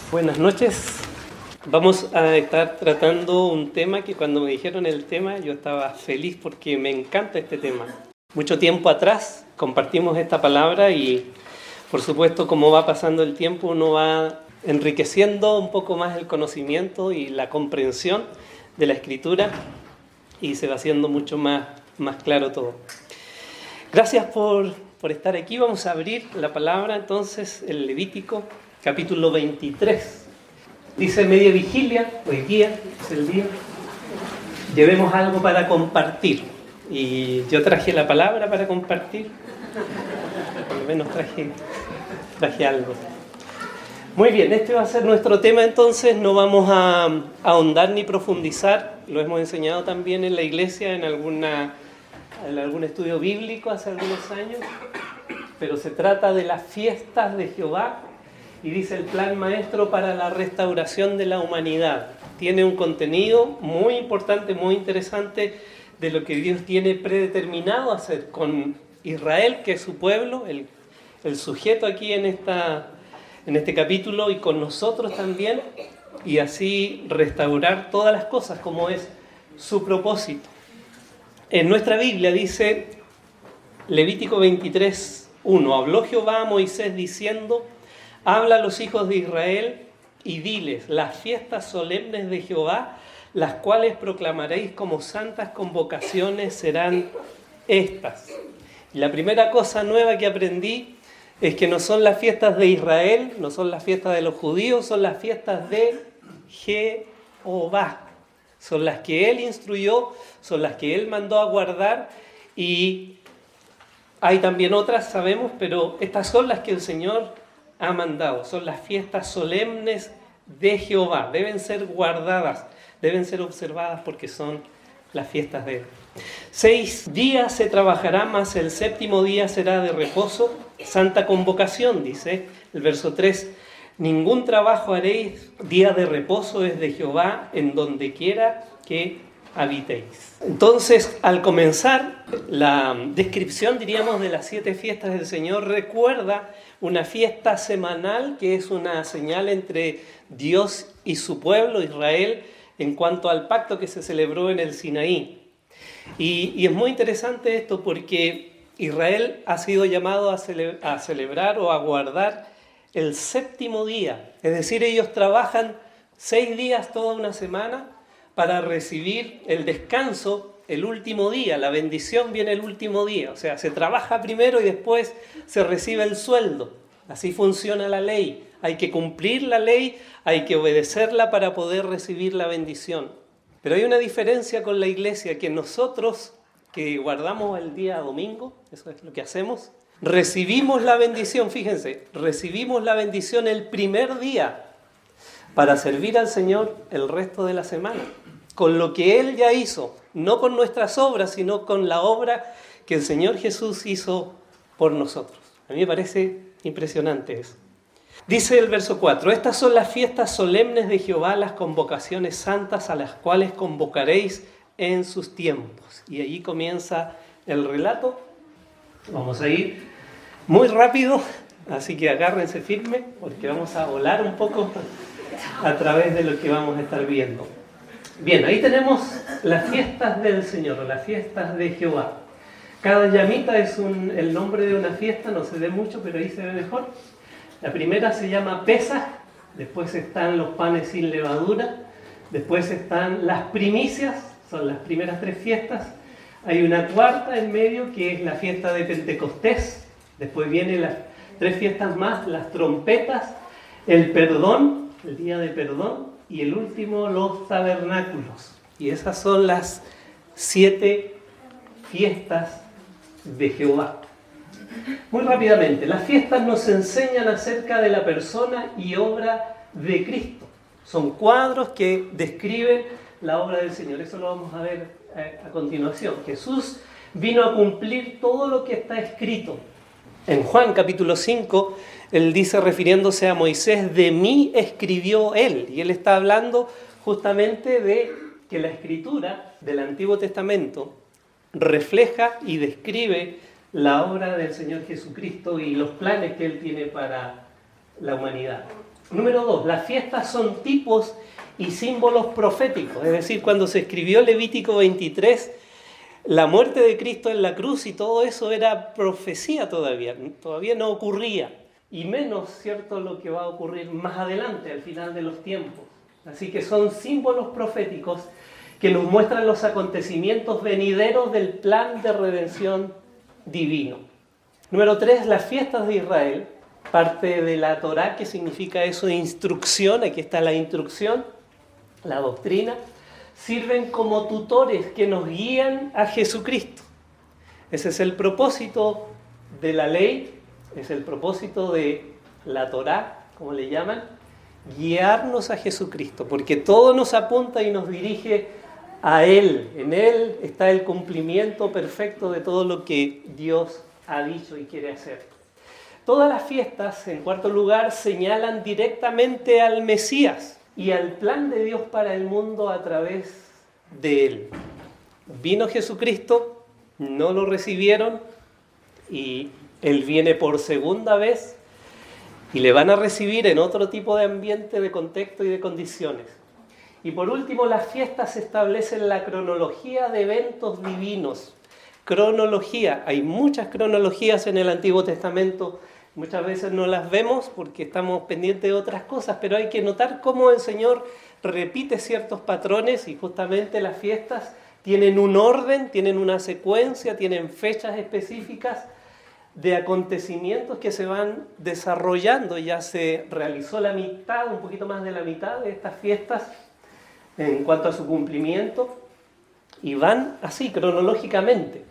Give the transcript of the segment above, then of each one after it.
Buenas noches. Vamos a estar tratando un tema que cuando me dijeron el tema yo estaba feliz porque me encanta este tema. Mucho tiempo atrás compartimos esta palabra y por supuesto como va pasando el tiempo uno va enriqueciendo un poco más el conocimiento y la comprensión de la Escritura y se va haciendo mucho más claro todo. Gracias por estar aquí. Vamos a abrir la palabra entonces, el Levítico, capítulo 23. Dice media vigilia, hoy día es el día. Llevemos algo para compartir. Y yo traje la palabra para compartir. Por lo menos traje algo. Muy bien, este va a ser nuestro tema entonces. No vamos a ahondar ni profundizar. Lo hemos enseñado también en la iglesia en algún estudio bíblico hace algunos años. Pero se trata de las fiestas de Jehová. Y dice el plan maestro para la restauración de la humanidad. Tiene un contenido muy importante, muy interesante de lo que Dios tiene predeterminado hacer con Israel, que es su pueblo, el sujeto aquí en este capítulo, y con nosotros también, y así restaurar todas las cosas como es su propósito. En nuestra Biblia dice Levítico 23:1, habló Jehová a Moisés diciendo: habla a los hijos de Israel y diles, las fiestas solemnes de Jehová, las cuales proclamaréis como santas convocaciones, serán estas. Y la primera cosa nueva que aprendí es que no son las fiestas de Israel, no son las fiestas de los judíos, son las fiestas de Jehová. Son las que Él instruyó, son las que Él mandó a guardar, y hay también otras, sabemos, pero estas son las que el Señor ha mandado. Son las fiestas solemnes de Jehová. Deben ser guardadas, deben ser observadas porque son las fiestas de Él. 6 días se trabajará, mas el séptimo día será de reposo, santa convocación, dice el verso 3. Ningún trabajo haréis, día de reposo es de Jehová, en donde quiera que habitéis. Entonces, al comenzar la descripción, diríamos, de las 7 fiestas del Señor, recuerda una fiesta semanal que es una señal entre Dios y su pueblo, Israel, en cuanto al pacto que se celebró en el Sinaí. Y es muy interesante esto porque Israel ha sido llamado a celebrar o a guardar el séptimo día. Es decir, ellos trabajan 6 días toda una semana para recibir el descanso el último día. La bendición viene el último día. O sea, se trabaja primero y después se recibe el sueldo. Así funciona la ley. Hay que cumplir la ley, hay que obedecerla para poder recibir la bendición. Pero hay una diferencia con la iglesia, que nosotros, que guardamos el día domingo, eso es lo que hacemos, recibimos la bendición, fíjense, recibimos la bendición el primer día para servir al Señor el resto de la semana, con lo que Él ya hizo, no con nuestras obras, sino con la obra que el Señor Jesús hizo por nosotros. A mí me parece impresionante eso. Dice el verso 4, estas son las fiestas solemnes de Jehová, las convocaciones santas a las cuales convocaréis en sus tiempos. Y allí comienza el relato. Vamos a ir muy rápido, así que agárrense firme, porque vamos a volar un poco a través de lo que vamos a estar viendo. Bien, ahí tenemos las fiestas del Señor, las fiestas de Jehová. Cada llamita es el nombre de una fiesta, no se ve mucho, pero ahí se ve mejor. La primera se llama Pesaj, después están los panes sin levadura, después están las primicias, son las primeras 3 fiestas. Hay una cuarta en medio que es la fiesta de Pentecostés, después vienen las 3 fiestas más, las trompetas, el perdón, el día de perdón, y el último, los tabernáculos. Y esas son las 7 fiestas de Jehová. Muy rápidamente, las fiestas nos enseñan acerca de la persona y obra de Cristo. Son cuadros que describen la obra del Señor. Eso lo vamos a ver a continuación. Jesús vino a cumplir todo lo que está escrito. En Juan capítulo 5, Él dice, refiriéndose a Moisés, de mí escribió Él. Y Él está hablando justamente de que la escritura del Antiguo Testamento refleja y describe la obra del Señor Jesucristo y los planes que Él tiene para la humanidad. Número 2, las fiestas son tipos y símbolos proféticos. Es decir, cuando se escribió Levítico 23, la muerte de Cristo en la cruz y todo eso era profecía todavía no ocurría. Y menos, ¿cierto?, lo que va a ocurrir más adelante, al final de los tiempos. Así que son símbolos proféticos que nos muestran los acontecimientos venideros del plan de redención divino. Número 3, las fiestas de Israel, parte de la Torá, que significa eso de instrucción, aquí está la instrucción, la doctrina, sirven como tutores que nos guían a Jesucristo. Ese es el propósito de la ley, es el propósito de la Torá, como le llaman, guiarnos a Jesucristo, porque todo nos apunta y nos dirige a Él. En Él está el cumplimiento perfecto de todo lo que Dios ha dicho y quiere hacer. Todas las fiestas, en cuarto lugar, señalan directamente al Mesías y al plan de Dios para el mundo a través de Él. Vino Jesucristo, no lo recibieron y Él viene por segunda vez y le van a recibir en otro tipo de ambiente, de contexto y de condiciones. Y por último, las fiestas establecen la cronología de eventos divinos. Cronología, hay muchas cronologías en el Antiguo Testamento, muchas veces no las vemos porque estamos pendientes de otras cosas, pero hay que notar cómo el Señor repite ciertos patrones y justamente las fiestas tienen un orden, tienen una secuencia, tienen fechas específicas de acontecimientos que se van desarrollando. Ya se realizó la mitad, un poquito más de la mitad de estas fiestas en cuanto a su cumplimiento y van así cronológicamente.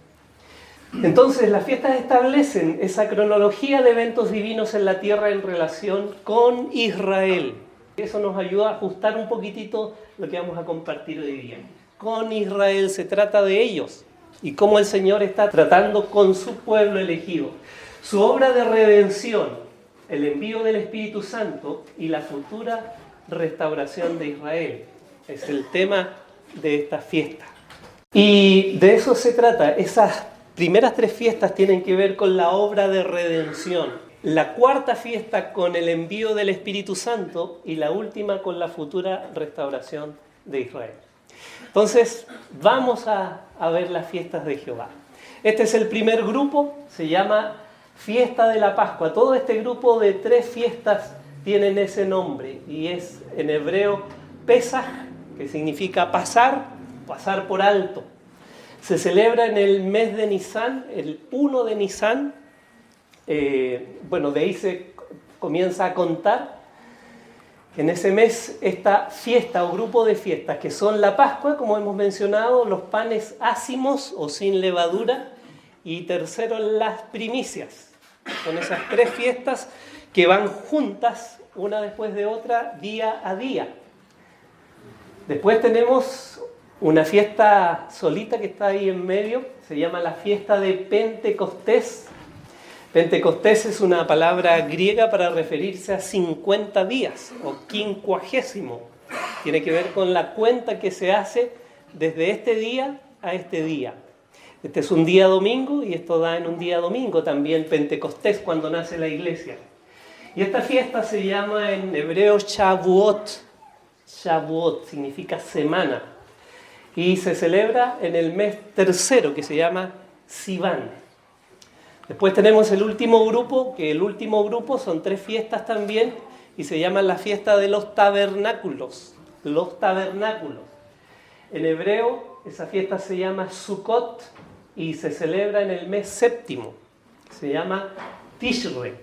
Entonces las fiestas establecen esa cronología de eventos divinos en la tierra en relación con Israel. Eso nos ayuda a ajustar un poquitito lo que vamos a compartir hoy día. Con Israel se trata de ellos y cómo el Señor está tratando con su pueblo elegido. Su obra de redención, el envío del Espíritu Santo y la futura restauración de Israel. Es el tema de esta fiesta. Y de eso se trata. Esas primeras 3 fiestas tienen que ver con la obra de redención. La cuarta fiesta con el envío del Espíritu Santo y la última con la futura restauración de Israel. Entonces, vamos a ver las fiestas de Jehová. Este es el primer grupo, se llama Fiesta de la Pascua. Todo este grupo de 3 fiestas tienen ese nombre y es en hebreo Pesaj, que significa pasar por alto. Se celebra en el mes de Nisán, el 1 de Nisán. De ahí se comienza a contar. En ese mes, esta fiesta o grupo de fiestas, que son la Pascua, como hemos mencionado, los panes ácimos o sin levadura, y tercero, las primicias. Son esas 3 fiestas que van juntas, una después de otra, día a día. Después tenemos una fiesta solita que está ahí en medio, se llama la fiesta de Pentecostés. Pentecostés es una palabra griega para referirse a 50 días o quincuagésimo. Tiene que ver con la cuenta que se hace desde este día a este día. Este es un día domingo y esto da en un día domingo también Pentecostés cuando nace la iglesia. Y esta fiesta se llama en hebreo Shavuot. Shavuot significa semana. Y se celebra en el mes tercero que se llama Sivan. Después tenemos el último grupo, que el último grupo son 3 fiestas también y se llama la fiesta de los tabernáculos. Los tabernáculos. En hebreo esa fiesta se llama Sukkot y se celebra en el mes séptimo. Se llama Tishrei.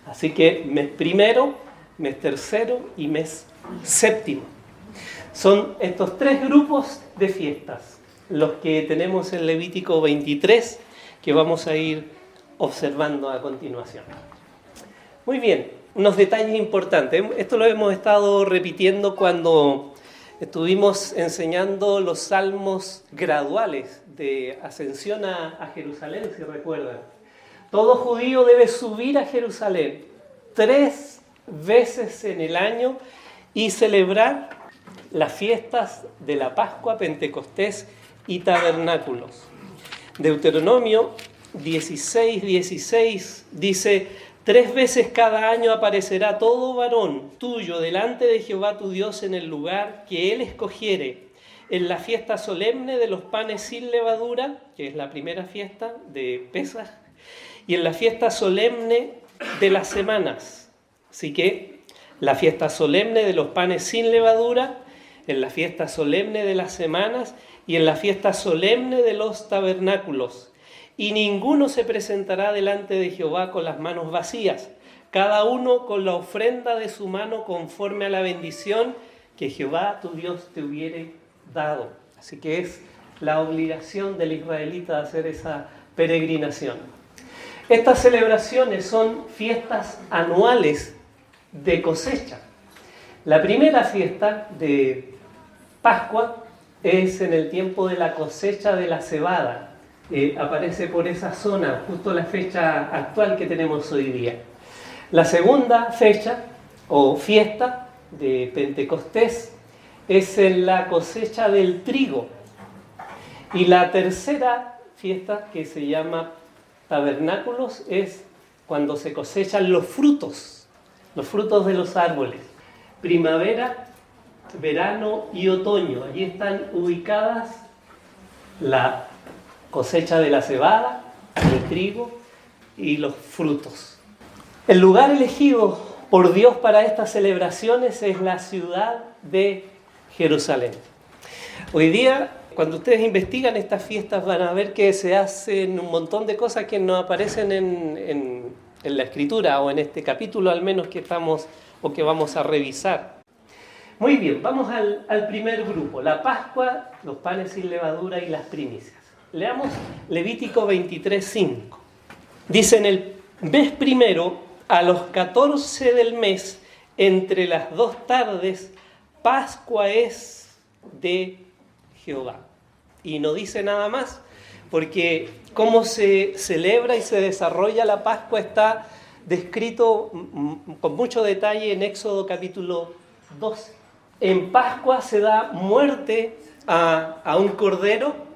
Así que mes primero, mes tercero y mes séptimo. Son estos 3 grupos de fiestas los que tenemos en Levítico 23 que vamos a ir observando a continuación. Muy bien, unos detalles importantes. Esto lo hemos estado repitiendo cuando estuvimos enseñando los salmos graduales de ascensión a Jerusalén, si recuerdan. Todo judío debe subir a Jerusalén 3 veces en el año y celebrar las fiestas de la Pascua, Pentecostés y Tabernáculos. Deuteronomio 16:16 dice: 3 veces cada año aparecerá todo varón tuyo delante de Jehová tu Dios en el lugar que él escogiere, en la fiesta solemne de los panes sin levadura, que es la primera fiesta de Pesaj, y en la fiesta solemne de las semanas. Así que la fiesta solemne de los panes sin levadura, en la fiesta solemne de las semanas y en la fiesta solemne de los tabernáculos. Y ninguno se presentará delante de Jehová con las manos vacías, cada uno con la ofrenda de su mano conforme a la bendición que Jehová tu Dios te hubiere dado. Así que es la obligación del israelita de hacer esa peregrinación. Estas celebraciones son fiestas anuales de cosecha. La primera fiesta de Pascua es en el tiempo de la cosecha de la cebada. Aparece por esa zona, justo la fecha actual que tenemos hoy día. La segunda fecha o fiesta de Pentecostés es en la cosecha del trigo. Y la tercera fiesta, que se llama Tabernáculos, es cuando se cosechan los frutos de los árboles. Primavera, verano y otoño. Allí están ubicadas la cosecha de la cebada, el trigo y los frutos. El lugar elegido por Dios para estas celebraciones es la ciudad de Jerusalén. Hoy día, cuando ustedes investigan estas fiestas, van a ver que se hacen un montón de cosas que no aparecen en la Escritura, o en este capítulo al menos que vamos a revisar. Muy bien, vamos al primer grupo, la Pascua, los panes sin levadura y las primicias. Leamos Levítico 23:5. Dice: en el mes primero, a los 14 del mes, entre las 2 tardes, Pascua es de Jehová. Y no dice nada más, porque cómo se celebra y se desarrolla la Pascua está descrito con mucho detalle en Éxodo capítulo 12. En Pascua se da muerte a un cordero.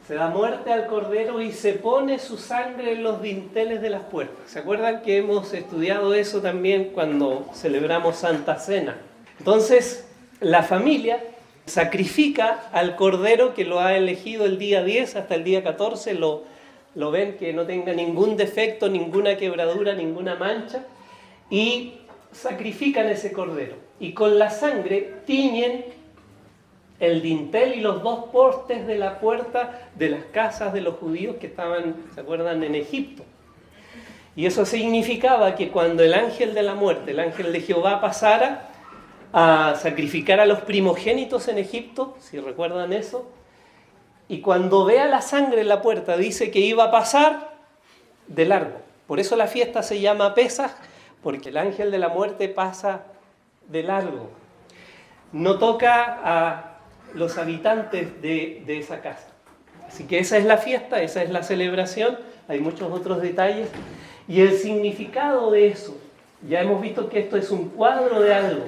Se da muerte al cordero y se pone su sangre en los dinteles de las puertas. ¿Se acuerdan que hemos estudiado eso también cuando celebramos Santa Cena? Entonces, la familia sacrifica al cordero que lo ha elegido el día 10 hasta el día 14. Lo ven que no tenga ningún defecto, ninguna quebradura, ninguna mancha. Y sacrifican ese cordero. Y con la sangre tiñen el dintel y los 2 postes de la puerta de las casas de los judíos que estaban, ¿se acuerdan?, en Egipto. Y eso significaba que cuando el ángel de la muerte, el ángel de Jehová, pasara a sacrificar a los primogénitos en Egipto, si recuerdan eso, y cuando vea la sangre en la puerta dice que iba a pasar de largo. Por eso la fiesta se llama Pesaj, porque el ángel de la muerte pasa de largo. No toca a los habitantes de esa casa. Así que esa es la fiesta, esa es la celebración. Hay muchos otros detalles. Y el significado de eso, ya hemos visto que esto es un cuadro de algo.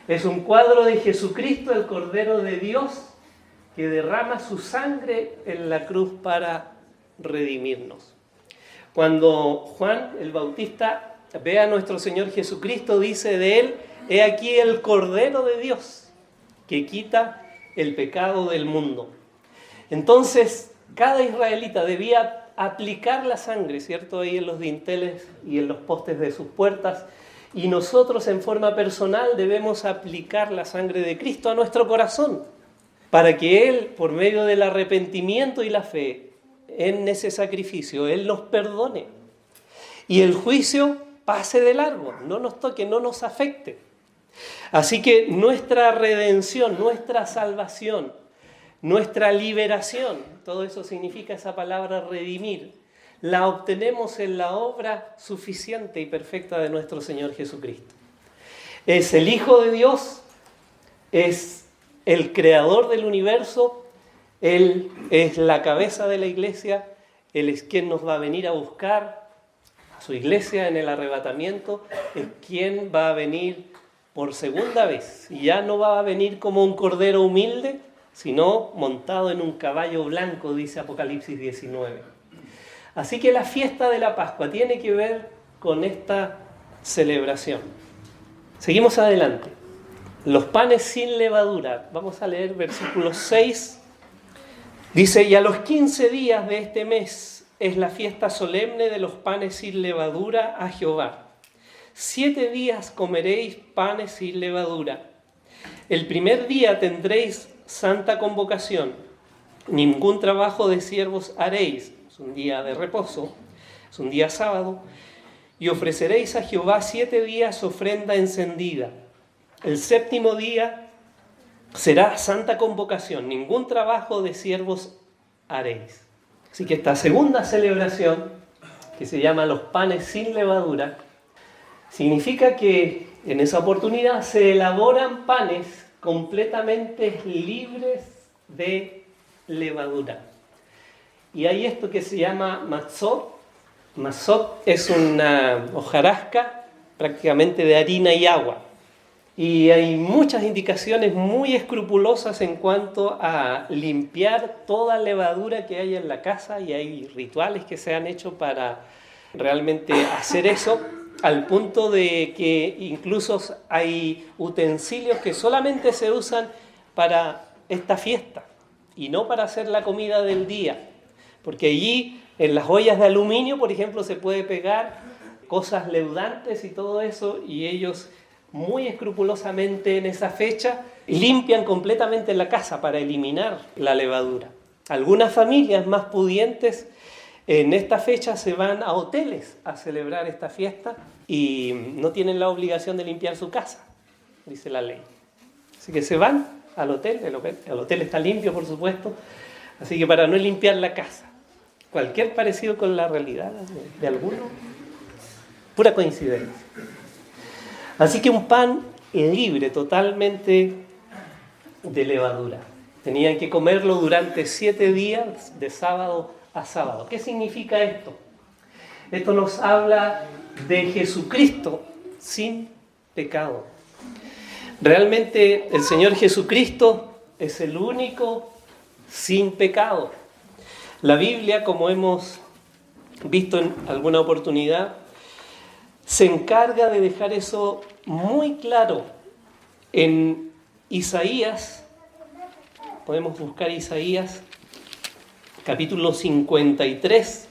Es un cuadro de Jesucristo, el Cordero de Dios, que derrama su sangre en la cruz para redimirnos. Cuando Juan el Bautista ve a nuestro Señor Jesucristo, dice de él: he aquí el Cordero de Dios, que quita el pecado del mundo. Entonces, cada israelita debía aplicar la sangre, ¿cierto?, ahí en los dinteles y en los postes de sus puertas, y nosotros en forma personal debemos aplicar la sangre de Cristo a nuestro corazón, para que Él, por medio del arrepentimiento y la fe en ese sacrificio, Él nos perdone, y el juicio pase de largo, no nos toque, no nos afecte. Así que nuestra redención, nuestra salvación, nuestra liberación, todo eso significa esa palabra redimir, la obtenemos en la obra suficiente y perfecta de nuestro Señor Jesucristo. Es el Hijo de Dios, es el creador del universo, Él es la cabeza de la iglesia, Él es quien nos va a venir a buscar a su iglesia en el arrebatamiento, es quien va a venir por segunda vez, y ya no va a venir como un cordero humilde, sino montado en un caballo blanco, dice Apocalipsis 19. Así que la fiesta de la Pascua tiene que ver con esta celebración. Seguimos adelante. Los panes sin levadura. Vamos a leer versículo 6. Dice, y a los 15 días de este mes es la fiesta solemne de los panes sin levadura a Jehová. 7 días comeréis panes sin levadura. El primer día tendréis santa convocación. Ningún trabajo de siervos haréis. Es un día de reposo, es un día sábado. Y ofreceréis a Jehová 7 días ofrenda encendida. El 7º día será santa convocación. Ningún trabajo de siervos haréis. Así que esta segunda celebración, que se llama los panes sin levadura, significa que en esa oportunidad se elaboran panes completamente libres de levadura. Y hay esto que se llama matzot. Matzot es una hojarasca prácticamente de harina y agua. Y hay muchas indicaciones muy escrupulosas en cuanto a limpiar toda levadura que hay en la casa, y hay rituales que se han hecho para realmente hacer eso, al punto de que incluso hay utensilios que solamente se usan para esta fiesta y no para hacer la comida del día, porque allí en las ollas de aluminio, por ejemplo, se puede pegar cosas leudantes y todo eso, y ellos muy escrupulosamente en esa fecha limpian completamente la casa para eliminar la levadura. Algunas familias más pudientes en esta fecha se van a hoteles a celebrar esta fiesta y no tienen la obligación de limpiar su casa, dice la ley. Así que se van al hotel, el hotel está limpio, por supuesto, así que para no limpiar la casa. Cualquier parecido con la realidad de alguno, pura coincidencia. Así que un pan libre totalmente de levadura. Tenían que comerlo durante 7 días de sábado a sábado. ¿Qué significa esto? Esto nos habla de Jesucristo sin pecado. Realmente el Señor Jesucristo es el único sin pecado. La Biblia, como hemos visto en alguna oportunidad, se encarga de dejar eso muy claro. En Isaías, podemos buscar Isaías, capítulo 53,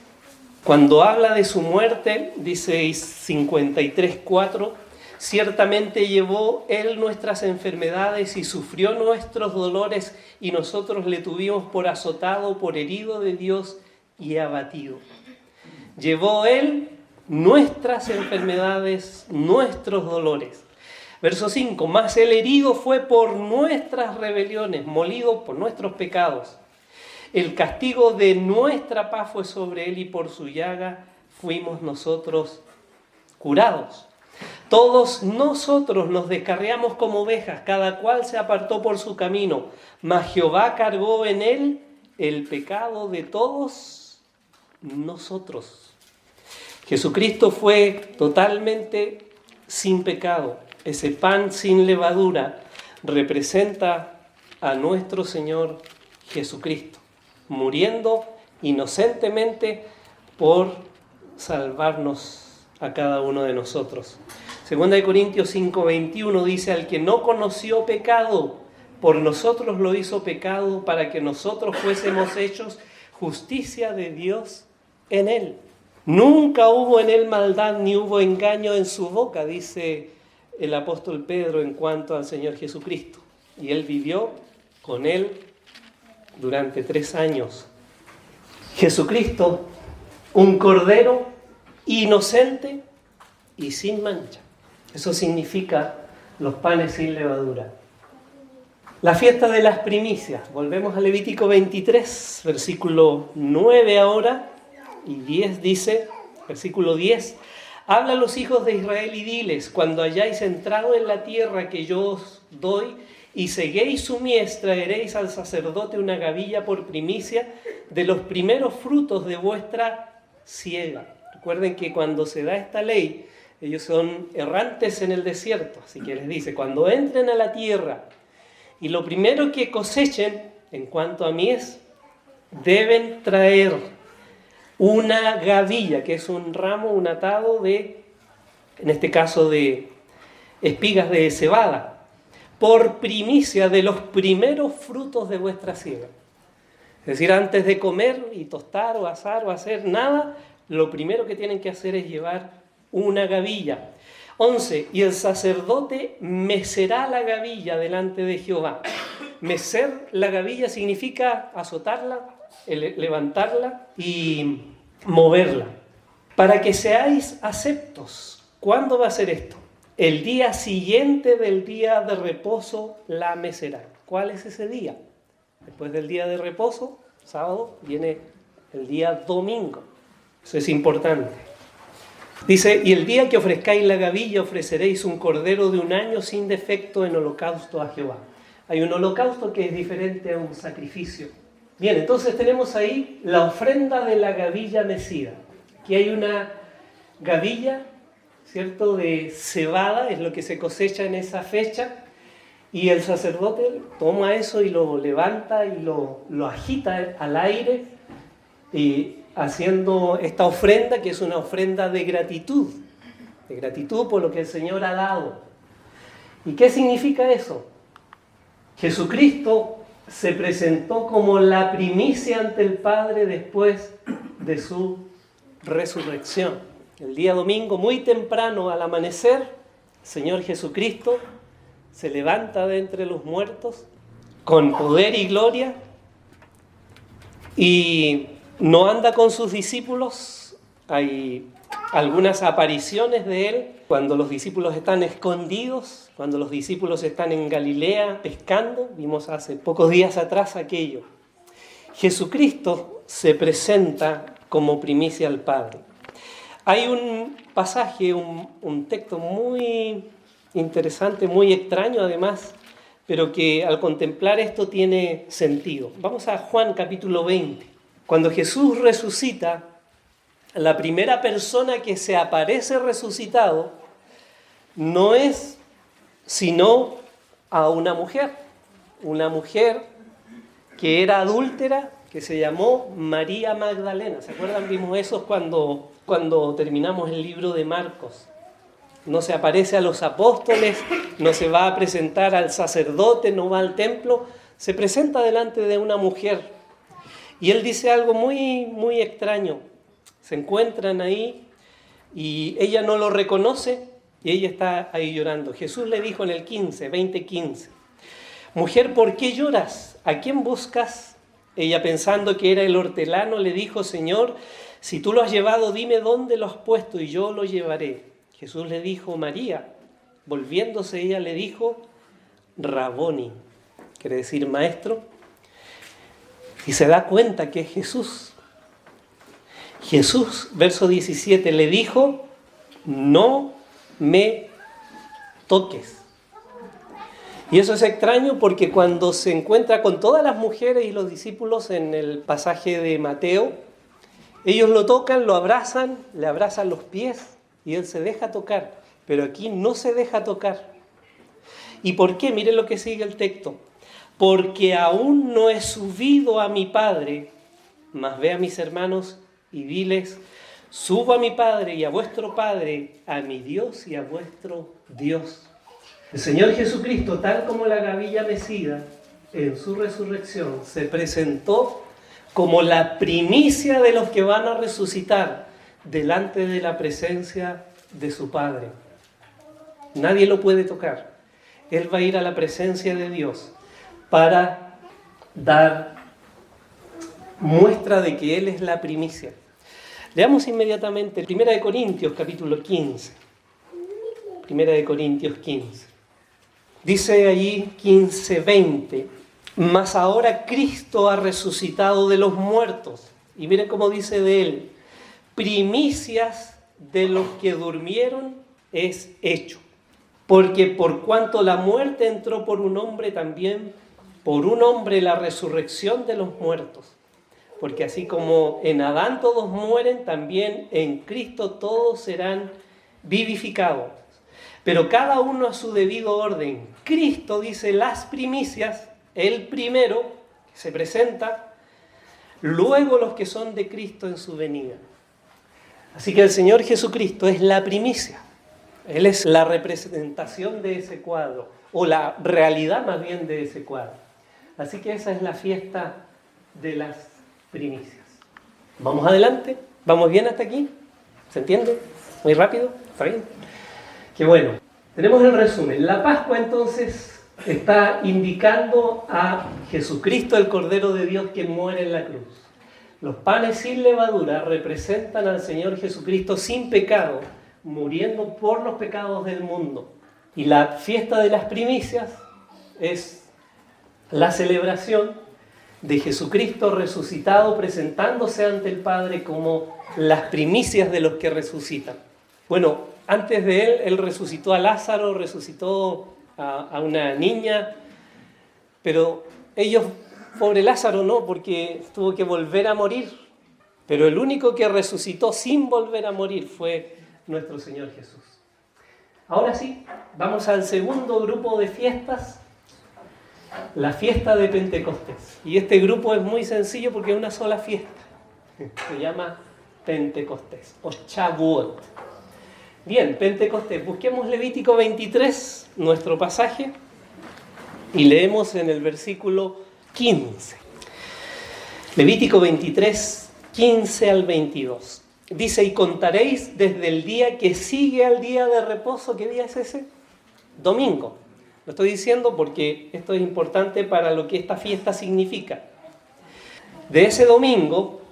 cuando habla de su muerte, dice 53:4, ciertamente llevó él nuestras enfermedades y sufrió nuestros dolores, y nosotros le tuvimos por azotado, por herido de Dios y abatido. Llevó él nuestras enfermedades, nuestros dolores. Verso 5, mas el herido fue por nuestras rebeliones, molido por nuestros pecados. El castigo de nuestra paz fue sobre él, y por su llaga fuimos nosotros curados. Todos nosotros nos descarriamos como ovejas, cada cual se apartó por su camino, mas Jehová cargó en él el pecado de todos nosotros. Jesucristo fue totalmente sin pecado. Ese pan sin levadura representa a nuestro Señor Jesucristo, muriendo inocentemente por salvarnos a cada uno de nosotros. 2 Corintios 5:21 dice, al que no conoció pecado, por nosotros lo hizo pecado, para que nosotros fuésemos hechos justicia de Dios en él. Nunca hubo en él maldad, ni hubo engaño en su boca, dice el apóstol Pedro en cuanto al Señor Jesucristo. Y él vivió con él durante 3 años. Jesucristo, un cordero inocente y sin mancha. Eso significa los panes sin levadura. La fiesta de las primicias. Volvemos a Levítico 23, versículo 9 ahora. Y 10 dice, versículo 10, habla a los hijos de Israel y diles, cuando hayáis entrado en la tierra que yo os doy y seguéis su mies, traeréis al sacerdote una gavilla por primicia de los primeros frutos de vuestra siega. Recuerden que cuando se da esta ley, ellos son errantes en el desierto, así que les dice, cuando entren a la tierra y lo primero que cosechen en cuanto a mies, deben traer una gavilla, que es un ramo, un atado de en este caso de espigas de cebada, por primicia de los primeros frutos de vuestra siega. Es decir, antes de comer y tostar o asar o hacer nada, lo primero que tienen que hacer es llevar una gavilla. 11. Y el sacerdote mecerá la gavilla delante de Jehová. Mecer la gavilla significa azotarla, levantarla y moverla. Para que seáis aceptos. ¿Cuándo va a ser esto? El día siguiente del día de reposo la mecerá. ¿Cuál es ese día? Después del día de reposo, sábado, viene el día domingo. Eso es importante. Dice, y el día que ofrezcáis la gavilla ofreceréis un cordero de 1 año sin defecto en holocausto a Jehová. Hay un holocausto que es diferente a un sacrificio. Bien, entonces tenemos ahí la ofrenda de la gavilla mecida. Aquí hay una gavilla, ¿cierto?, de cebada, es lo que se cosecha en esa fecha, y el sacerdote toma eso y lo levanta y lo agita al aire, y haciendo esta ofrenda, que es una ofrenda de gratitud por lo que el Señor ha dado. ¿Y qué significa eso? Jesucristo se presentó como la primicia ante el Padre después de su resurrección. El día domingo, muy temprano al amanecer, el Señor Jesucristo se levanta de entre los muertos con poder y gloria y no anda con sus discípulos. Hay algunas apariciones de Él cuando los discípulos están escondidos, cuando los discípulos están en Galilea pescando. Vimos hace pocos días atrás aquello. Jesucristo se presenta como primicia al Padre. Hay un pasaje, un texto muy interesante, muy extraño además, pero que al contemplar esto tiene sentido. Vamos a Juan capítulo 20. Cuando Jesús resucita, la primera persona que se aparece resucitado no es sino a una mujer que era adúltera, que se llamó María Magdalena. ¿Se acuerdan? Vimos eso cuando terminamos el libro de Marcos. No se aparece a los apóstoles, no se va a presentar al sacerdote, no va al templo, se presenta delante de una mujer. Y él dice algo muy, muy extraño. Se encuentran ahí y ella no lo reconoce y ella está ahí llorando. Jesús le dijo en el 20:15, mujer, ¿por qué lloras? ¿A quién buscas? Ella, pensando que era el hortelano, le dijo, Señor, si tú lo has llevado, dime dónde lo has puesto y yo lo llevaré. Jesús le dijo, María. Volviéndose ella le dijo, Raboni, quiere decir maestro. Y se da cuenta que es Jesús. Jesús, verso 17, le dijo, no me toques. Y eso es extraño porque cuando se encuentra con todas las mujeres y los discípulos en el pasaje de Mateo, ellos lo tocan, lo abrazan, le abrazan los pies y él se deja tocar. Pero aquí no se deja tocar. ¿Y por qué? Miren lo que sigue el texto. Porque aún no he subido a mi Padre, mas ve a mis hermanos y diles, subo a mi Padre y a vuestro Padre, a mi Dios y a vuestro Dios. El Señor Jesucristo, tal como la gavilla mecida, en su resurrección, se presentó como la primicia de los que van a resucitar delante de la presencia de su Padre. Nadie lo puede tocar. Él va a ir a la presencia de Dios para dar muestra de que Él es la primicia. Leamos inmediatamente 1 Corintios capítulo 15. 1 Corintios 15. Dice allí 15:20. Mas ahora Cristo ha resucitado de los muertos. Y miren cómo dice de Él. Primicias de los que durmieron es hecho. Porque por cuanto la muerte entró por un hombre, también por un hombre la resurrección de los muertos. Porque así como en Adán todos mueren, también en Cristo todos serán vivificados. Pero cada uno a su debido orden. Cristo dice las primicias, el primero que se presenta, luego los que son de Cristo en su venida. Así que el Señor Jesucristo es la primicia. Él es la representación de ese cuadro, o la realidad más bien de ese cuadro. Así que esa es la fiesta de las primicias. ¿Vamos adelante? ¿Vamos bien hasta aquí? ¿Se entiende? ¿Muy rápido? ¿Está bien? Qué bueno. Tenemos el resumen. La Pascua entonces está indicando a Jesucristo, el Cordero de Dios que muere en la cruz. Los panes sin levadura representan al Señor Jesucristo sin pecado, muriendo por los pecados del mundo. Y la fiesta de las primicias es la celebración de Jesucristo resucitado, presentándose ante el Padre como las primicias de los que resucitan. Bueno, antes de él resucitó a Lázaro, resucitó a una niña, pero ellos, pobre Lázaro, no, porque tuvo que volver a morir. Pero el único que resucitó sin volver a morir fue nuestro Señor Jesús. Ahora sí, vamos al segundo grupo de fiestas, la fiesta de Pentecostés. Y este grupo es muy sencillo porque es una sola fiesta. Se llama Pentecostés o Shavuot. Bien, Pentecostés. Busquemos Levítico 23, nuestro pasaje, y leemos en el versículo 15. Levítico 23, 15 al 22. Dice, y contaréis desde el día que sigue al día de reposo. ¿Qué día es ese? Domingo. Lo estoy diciendo porque esto es importante para lo que esta fiesta significa. De ese domingo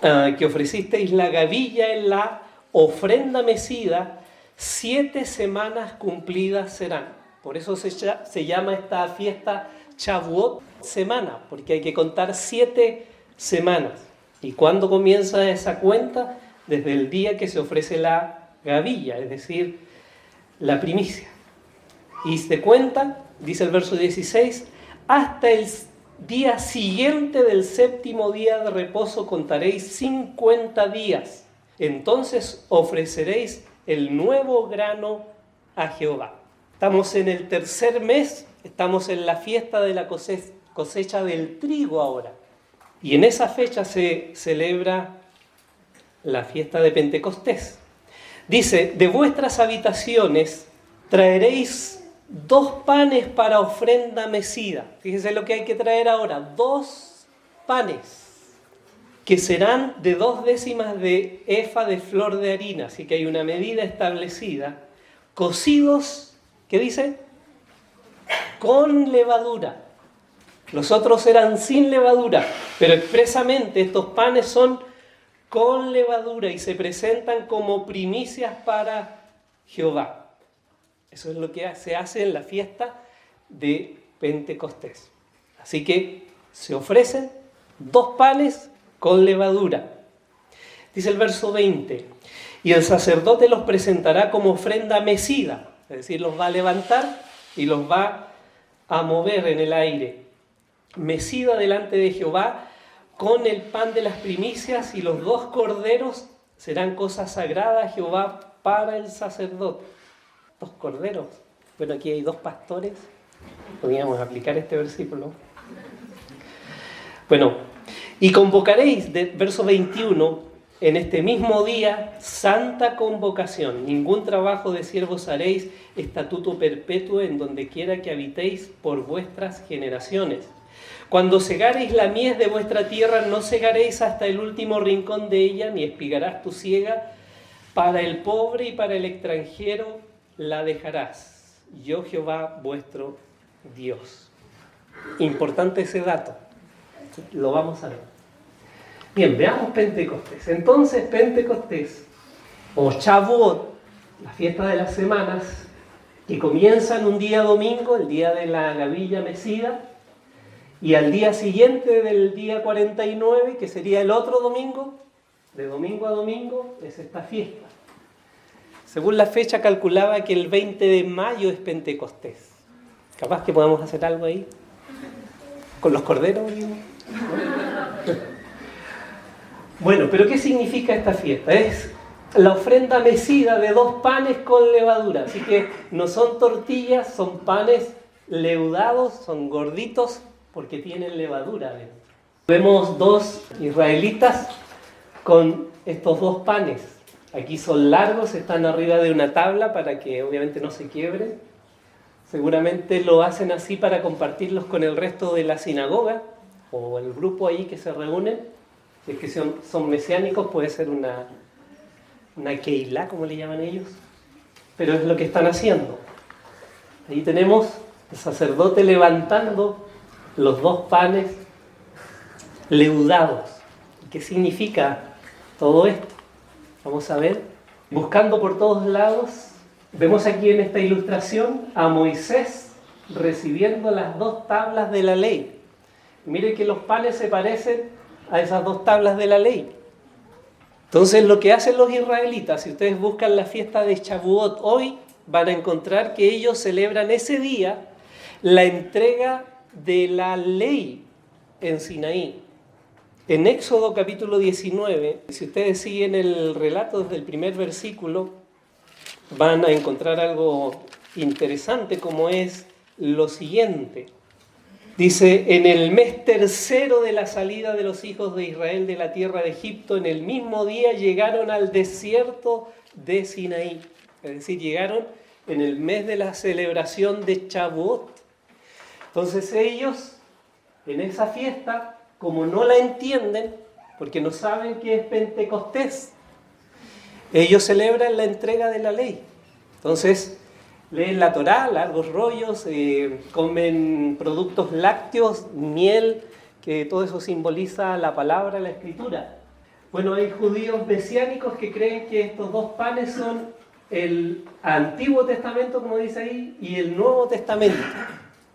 que ofrecisteis la gavilla en la ofrenda mecida, 7 semanas cumplidas serán. Por eso se llama esta fiesta Shavuot, semana, porque hay que contar 7 semanas. ¿Y cuándo comienza esa cuenta? Desde el día que se ofrece la gavilla, es decir, la primicia. Y se cuenta, dice el verso 16, hasta el día siguiente del 7º día de reposo contaréis 50 días. Entonces ofreceréis el nuevo grano a Jehová. Estamos en el 3er mes, estamos en la fiesta de la cosecha del trigo ahora. Y en esa fecha se celebra la fiesta de Pentecostés. Dice, de vuestras habitaciones traeréis 2 panes para ofrenda mecida. Fíjense lo que hay que traer ahora. 2 panes que serán de 2 décimas de efa de flor de harina. Así que hay una medida establecida. Cocidos, ¿qué dice? Con levadura. Los otros eran sin levadura, pero expresamente estos panes son con levadura y se presentan como primicias para Jehová. Eso es lo que se hace en la fiesta de Pentecostés. Así que se ofrecen 2 panes con levadura. Dice el verso 20, y el sacerdote los presentará como ofrenda mecida, es decir, los va a levantar y los va a mover en el aire. Mecida delante de Jehová con el pan de las primicias, y los 2 corderos serán cosa sagrada a Jehová para el sacerdote. 2 corderos. Bueno, aquí hay 2 pastores. Podríamos aplicar este versículo. Bueno, y convocaréis, verso 21, en este mismo día, santa convocación. Ningún trabajo de siervos haréis, estatuto perpetuo en donde quiera que habitéis por vuestras generaciones. Cuando segareis la mies de vuestra tierra, no segaréis hasta el último rincón de ella, ni espigarás tu siega. Para el pobre y para el extranjero la dejarás. Yo, Jehová, vuestro Dios. Importante ese dato. Lo vamos a ver. Bien, veamos Pentecostés. Entonces, Pentecostés, o Shavuot, la fiesta de las semanas, que comienzan un día domingo, el día de la gavilla mecida, y al día siguiente del día 49, que sería el otro domingo, de domingo a domingo, es esta fiesta. Según la fecha calculaba que el 20 de mayo es Pentecostés. Capaz que podamos hacer algo ahí. ¿Con los corderos? Bueno, pero ¿qué significa esta fiesta? Es la ofrenda mecida de 2 panes con levadura. Así que no son tortillas, son panes leudados, son gorditos, porque tienen levadura dentro. Vemos 2 israelitas con estos 2 panes. Aquí son largos, están arriba de una tabla para que obviamente no se quiebren. Seguramente lo hacen así para compartirlos con el resto de la sinagoga o el grupo ahí que se reúnen. Si es que son mesiánicos, puede ser una keilá, como le llaman ellos. Pero es lo que están haciendo. Ahí tenemos el sacerdote levantando los dos panes leudados. ¿Qué significa todo esto? Vamos a ver. Buscando por todos lados, vemos aquí en esta ilustración a Moisés recibiendo las dos tablas de la ley. Mire que los panes se parecen a esas dos tablas de la ley. Entonces lo que hacen los israelitas, si ustedes buscan la fiesta de Shavuot hoy, van a encontrar que ellos celebran ese día la entrega de la ley en Sinaí. En Éxodo capítulo 19, si ustedes siguen el relato desde el primer versículo, van a encontrar algo interesante, como es lo siguiente. Dice, en el mes tercero de la salida de los hijos de Israel de la tierra de Egipto, en el mismo día llegaron al desierto de Sinaí. Es decir, llegaron en el mes de la celebración de Shavuot. Entonces ellos, en esa fiesta, como no la entienden, porque no saben qué es Pentecostés, ellos celebran la entrega de la ley. Entonces, leen la Torá, largos rollos, comen productos lácteos, miel, que todo eso simboliza la palabra, la escritura. Bueno, hay judíos mesiánicos que creen que estos dos panes son el Antiguo Testamento, como dice ahí, y el Nuevo Testamento.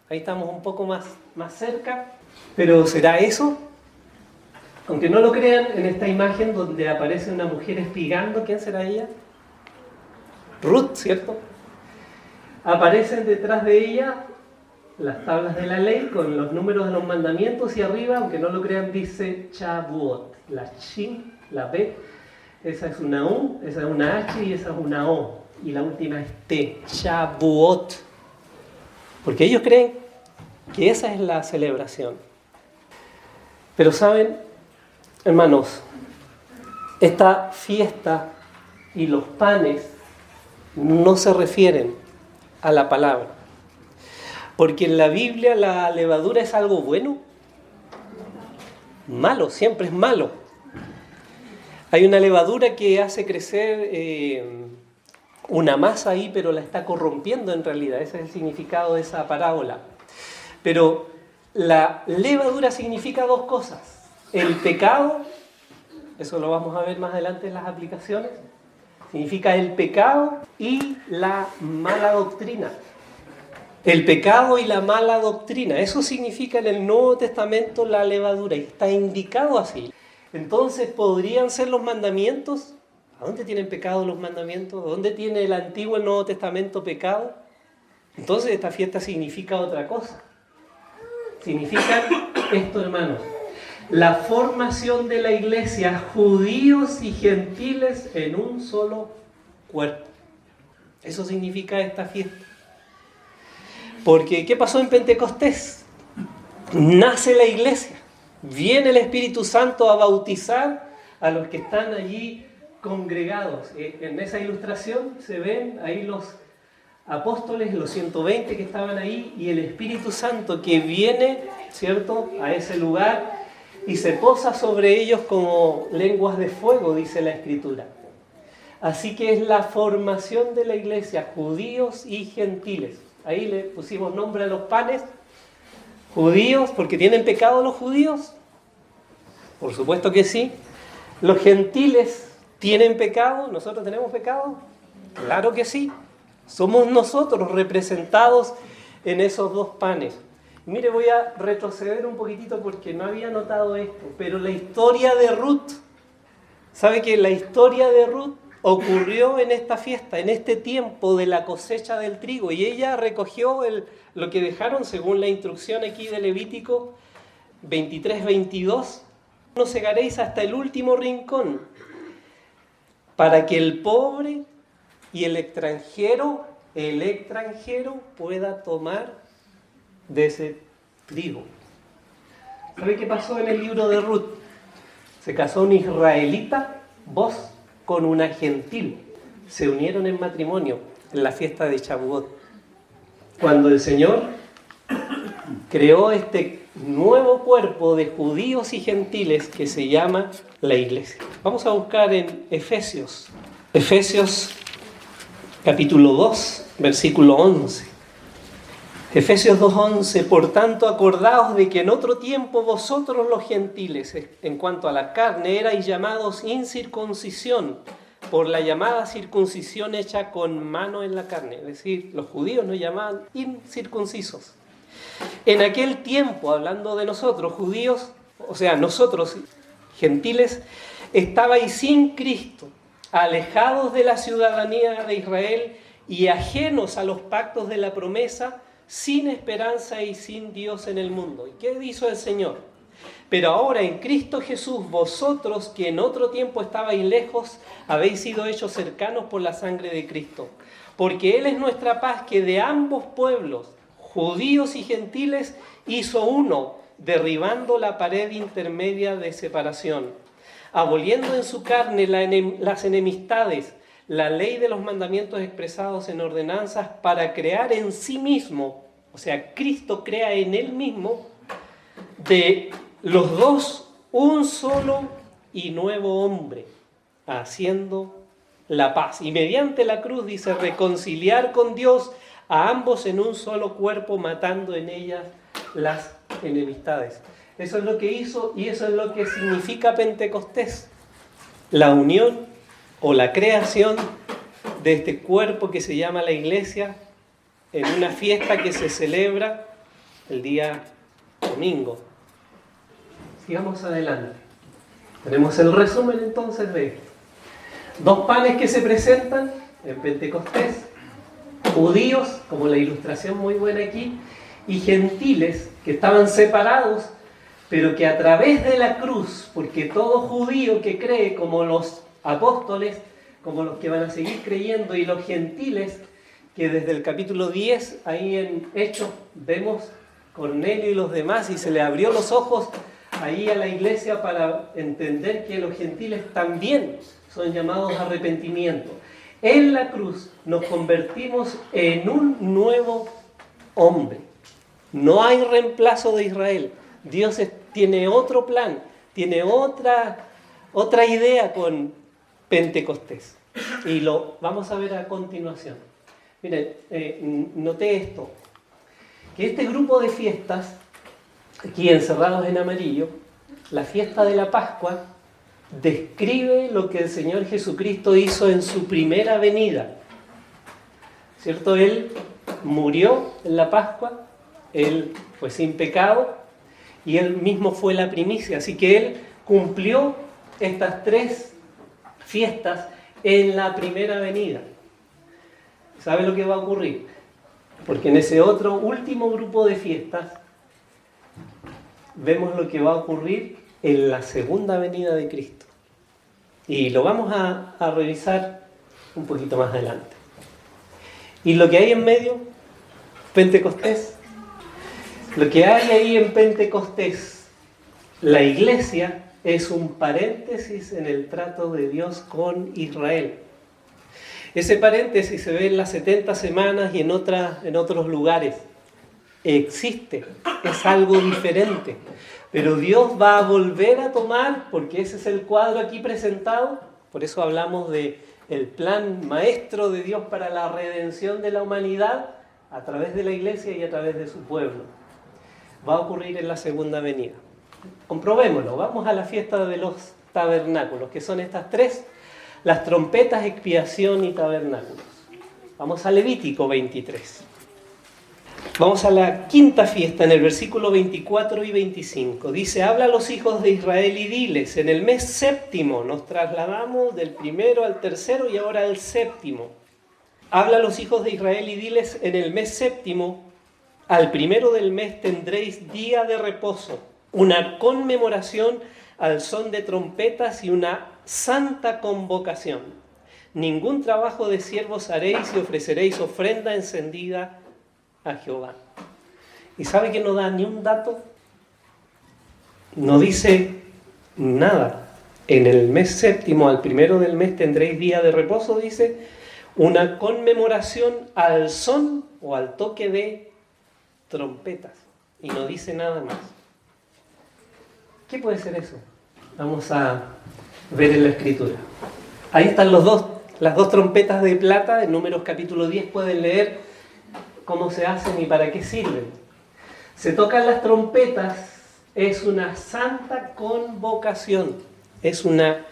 Ahí estamos un poco más cerca. Pero ¿será eso? Aunque no lo crean, en esta imagen donde aparece una mujer espigando, ¿quién será ella? Ruth, ¿cierto? Aparecen detrás de ella las tablas de la ley con los números de los mandamientos y arriba, aunque no lo crean, dice Shavuot. La Shin, la P, esa es una U, esa es una H y esa es una O. Y la última es T, Shavuot. Porque ellos creen que esa es la celebración. Pero saben, hermanos, esta fiesta y los panes no se refieren a la palabra. Porque en la Biblia la levadura es algo bueno. Malo, siempre es malo. Hay una levadura que hace crecer una masa ahí, pero la está corrompiendo en realidad. Ese es el significado de esa parábola. Pero la levadura significa dos cosas. El pecado, eso lo vamos a ver más adelante en las aplicaciones, significa el pecado y la mala doctrina. El pecado y la mala doctrina, eso significa en el Nuevo Testamento la levadura, y está indicado así. Entonces, ¿podrían ser los mandamientos? ¿A dónde tienen pecado los mandamientos? ¿A dónde tiene el Antiguo y el Nuevo Testamento pecado? Entonces, esta fiesta significa otra cosa. Significa esto, hermanos: la formación de la iglesia, judíos y gentiles en un solo cuerpo. Eso significa esta fiesta. Porque, ¿qué pasó en Pentecostés? Nace la iglesia, viene el Espíritu Santo a bautizar a los que están allí congregados. En esa ilustración se ven ahí los apóstoles, los 120 que estaban ahí, y el Espíritu Santo que viene, ¿cierto?, a ese lugar y se posa sobre ellos como lenguas de fuego, dice la Escritura. Así que es la formación de la iglesia, judíos y gentiles. Ahí le pusimos nombre a los panes. Judíos, porque tienen pecado los judíos. Por supuesto que sí. Los gentiles tienen pecado. ¿Nosotros tenemos pecado? Claro que sí. Somos nosotros representados en esos dos panes. Mire, voy a retroceder un poquitito porque no había notado esto. Pero la historia de Ruth, ¿sabe que la historia de Ruth ocurrió en esta fiesta, en este tiempo de la cosecha del trigo? Y ella recogió lo que dejaron según la instrucción aquí de Levítico 23-22. No segaréis hasta el último rincón, para que el pobre y el extranjero pueda tomar de ese trigo. ¿Sabe qué pasó en el libro de Ruth? Se casó un israelita, Boz, con una gentil. Se unieron en matrimonio en la fiesta de Shavuot. Cuando el Señor creó este nuevo cuerpo de judíos y gentiles que se llama la iglesia. Vamos a buscar en Efesios capítulo 2, versículo 11. Efesios 2:11, por tanto acordaos de que en otro tiempo vosotros los gentiles, en cuanto a la carne, erais llamados incircuncisión, por la llamada circuncisión hecha con mano en la carne. Es decir, los judíos nos llamaban incircuncisos. En aquel tiempo, hablando de nosotros, judíos, o sea, nosotros, gentiles, estabais sin Cristo, alejados de la ciudadanía de Israel y ajenos a los pactos de la promesa, sin esperanza y sin Dios en el mundo. ¿Y qué hizo el Señor? Pero ahora en Cristo Jesús, vosotros que en otro tiempo estabais lejos, habéis sido hechos cercanos por la sangre de Cristo. Porque Él es nuestra paz, que de ambos pueblos, judíos y gentiles, hizo uno, derribando la pared intermedia de separación, aboliendo en su carne las enemistades, la ley de los mandamientos expresados en ordenanzas, para crear en sí mismo, o sea, Cristo crea en Él mismo, de los dos un solo y nuevo hombre, haciendo la paz. Y mediante la cruz, dice, reconciliar con Dios a ambos en un solo cuerpo, matando en ellas las enemistades. Eso es lo que hizo y eso es lo que significa Pentecostés. La unión o la creación de este cuerpo que se llama la iglesia en una fiesta que se celebra el día domingo. Sigamos adelante. Tenemos el resumen entonces de esto. Dos panes que se presentan en Pentecostés, judíos, como la ilustración muy buena aquí, y gentiles que estaban separados, pero que a través de la cruz, porque todo judío que cree, como los apóstoles, como los que van a seguir creyendo, y los gentiles, que desde el capítulo 10, ahí en Hechos, vemos Cornelio y los demás, y se le abrió los ojos ahí a la iglesia para entender que los gentiles también son llamados a arrepentimiento. En la cruz nos convertimos en un nuevo hombre. No hay reemplazo de Israel. Dios tiene otro plan, tiene otra idea con Pentecostés. Y lo vamos a ver a continuación. Miren, noté esto, que este grupo de fiestas, aquí encerrados en amarillo, la fiesta de la Pascua, describe lo que el Señor Jesucristo hizo en su primera venida. ¿Cierto? Él murió en la Pascua, Él fue sin pecado y Él mismo fue la primicia. Así que Él cumplió estas tres fiestas en la primera venida. ¿Sabe lo que va a ocurrir? Porque en ese otro último grupo de fiestas vemos lo que va a ocurrir en la segunda venida de Cristo. Y lo vamos a revisar un poquito más adelante. Y lo que hay en medio, Pentecostés, lo que hay ahí en Pentecostés, la iglesia, es un paréntesis en el trato de Dios con Israel. Ese paréntesis se ve en las 70 semanas y en otros lugares. Existe, es algo diferente. Pero Dios va a volver a tomar, porque ese es el cuadro aquí presentado, por eso hablamos de el plan maestro de Dios para la redención de la humanidad a través de la iglesia y a través de su pueblo. Va a ocurrir en la segunda venida. Comprobémoslo, vamos a la fiesta de los tabernáculos, que son estas tres, las trompetas, expiación y tabernáculos. Vamos a Levítico 23. Vamos a la quinta fiesta, en el versículo 24 y 25. Dice, habla a los hijos de Israel y diles, en el mes séptimo, nos trasladamos del primero al tercero y ahora al séptimo. Habla a los hijos de Israel y diles, en el mes séptimo, al primero del mes tendréis día de reposo, una conmemoración al son de trompetas y una santa convocación. Ningún trabajo de siervos haréis y ofreceréis ofrenda encendida a Jehová. ¿Y sabe que no da ni un dato? No dice nada. En el mes séptimo, al primero del mes, tendréis día de reposo, dice, una conmemoración al son o al toque de trompetas. Y no dice nada más. ¿Qué puede ser eso? Vamos a ver en la Escritura. Ahí están las dos trompetas de plata. En Números capítulo 10 pueden leer cómo se hacen y para qué sirven. Se tocan las trompetas, es una santa convocación. Es una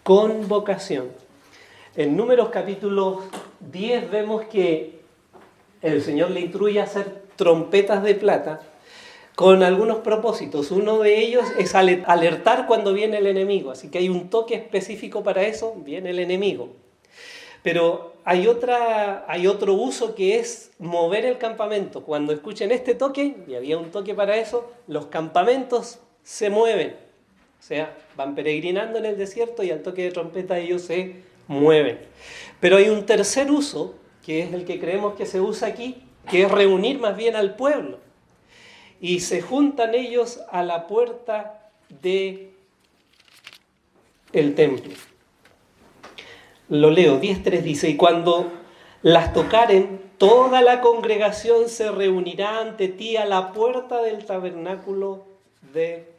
convocación. En Números capítulo 10 vemos que el Señor le instruye a hacer trompetas de plata con algunos propósitos. Uno de ellos es alertar cuando viene el enemigo. Así que hay un toque específico para eso, viene el enemigo. Pero hay otro uso que es mover el campamento. Cuando escuchen este toque, y había un toque para eso, los campamentos se mueven. O sea, van peregrinando en el desierto y al toque de trompeta ellos se mueven. Pero hay un tercer uso, que es el que creemos que se usa aquí, que es reunir más bien al pueblo. Y se juntan ellos a la puerta del templo. Lo leo, 10:3 dice, y cuando las tocaren, toda la congregación se reunirá ante ti a la puerta del tabernáculo de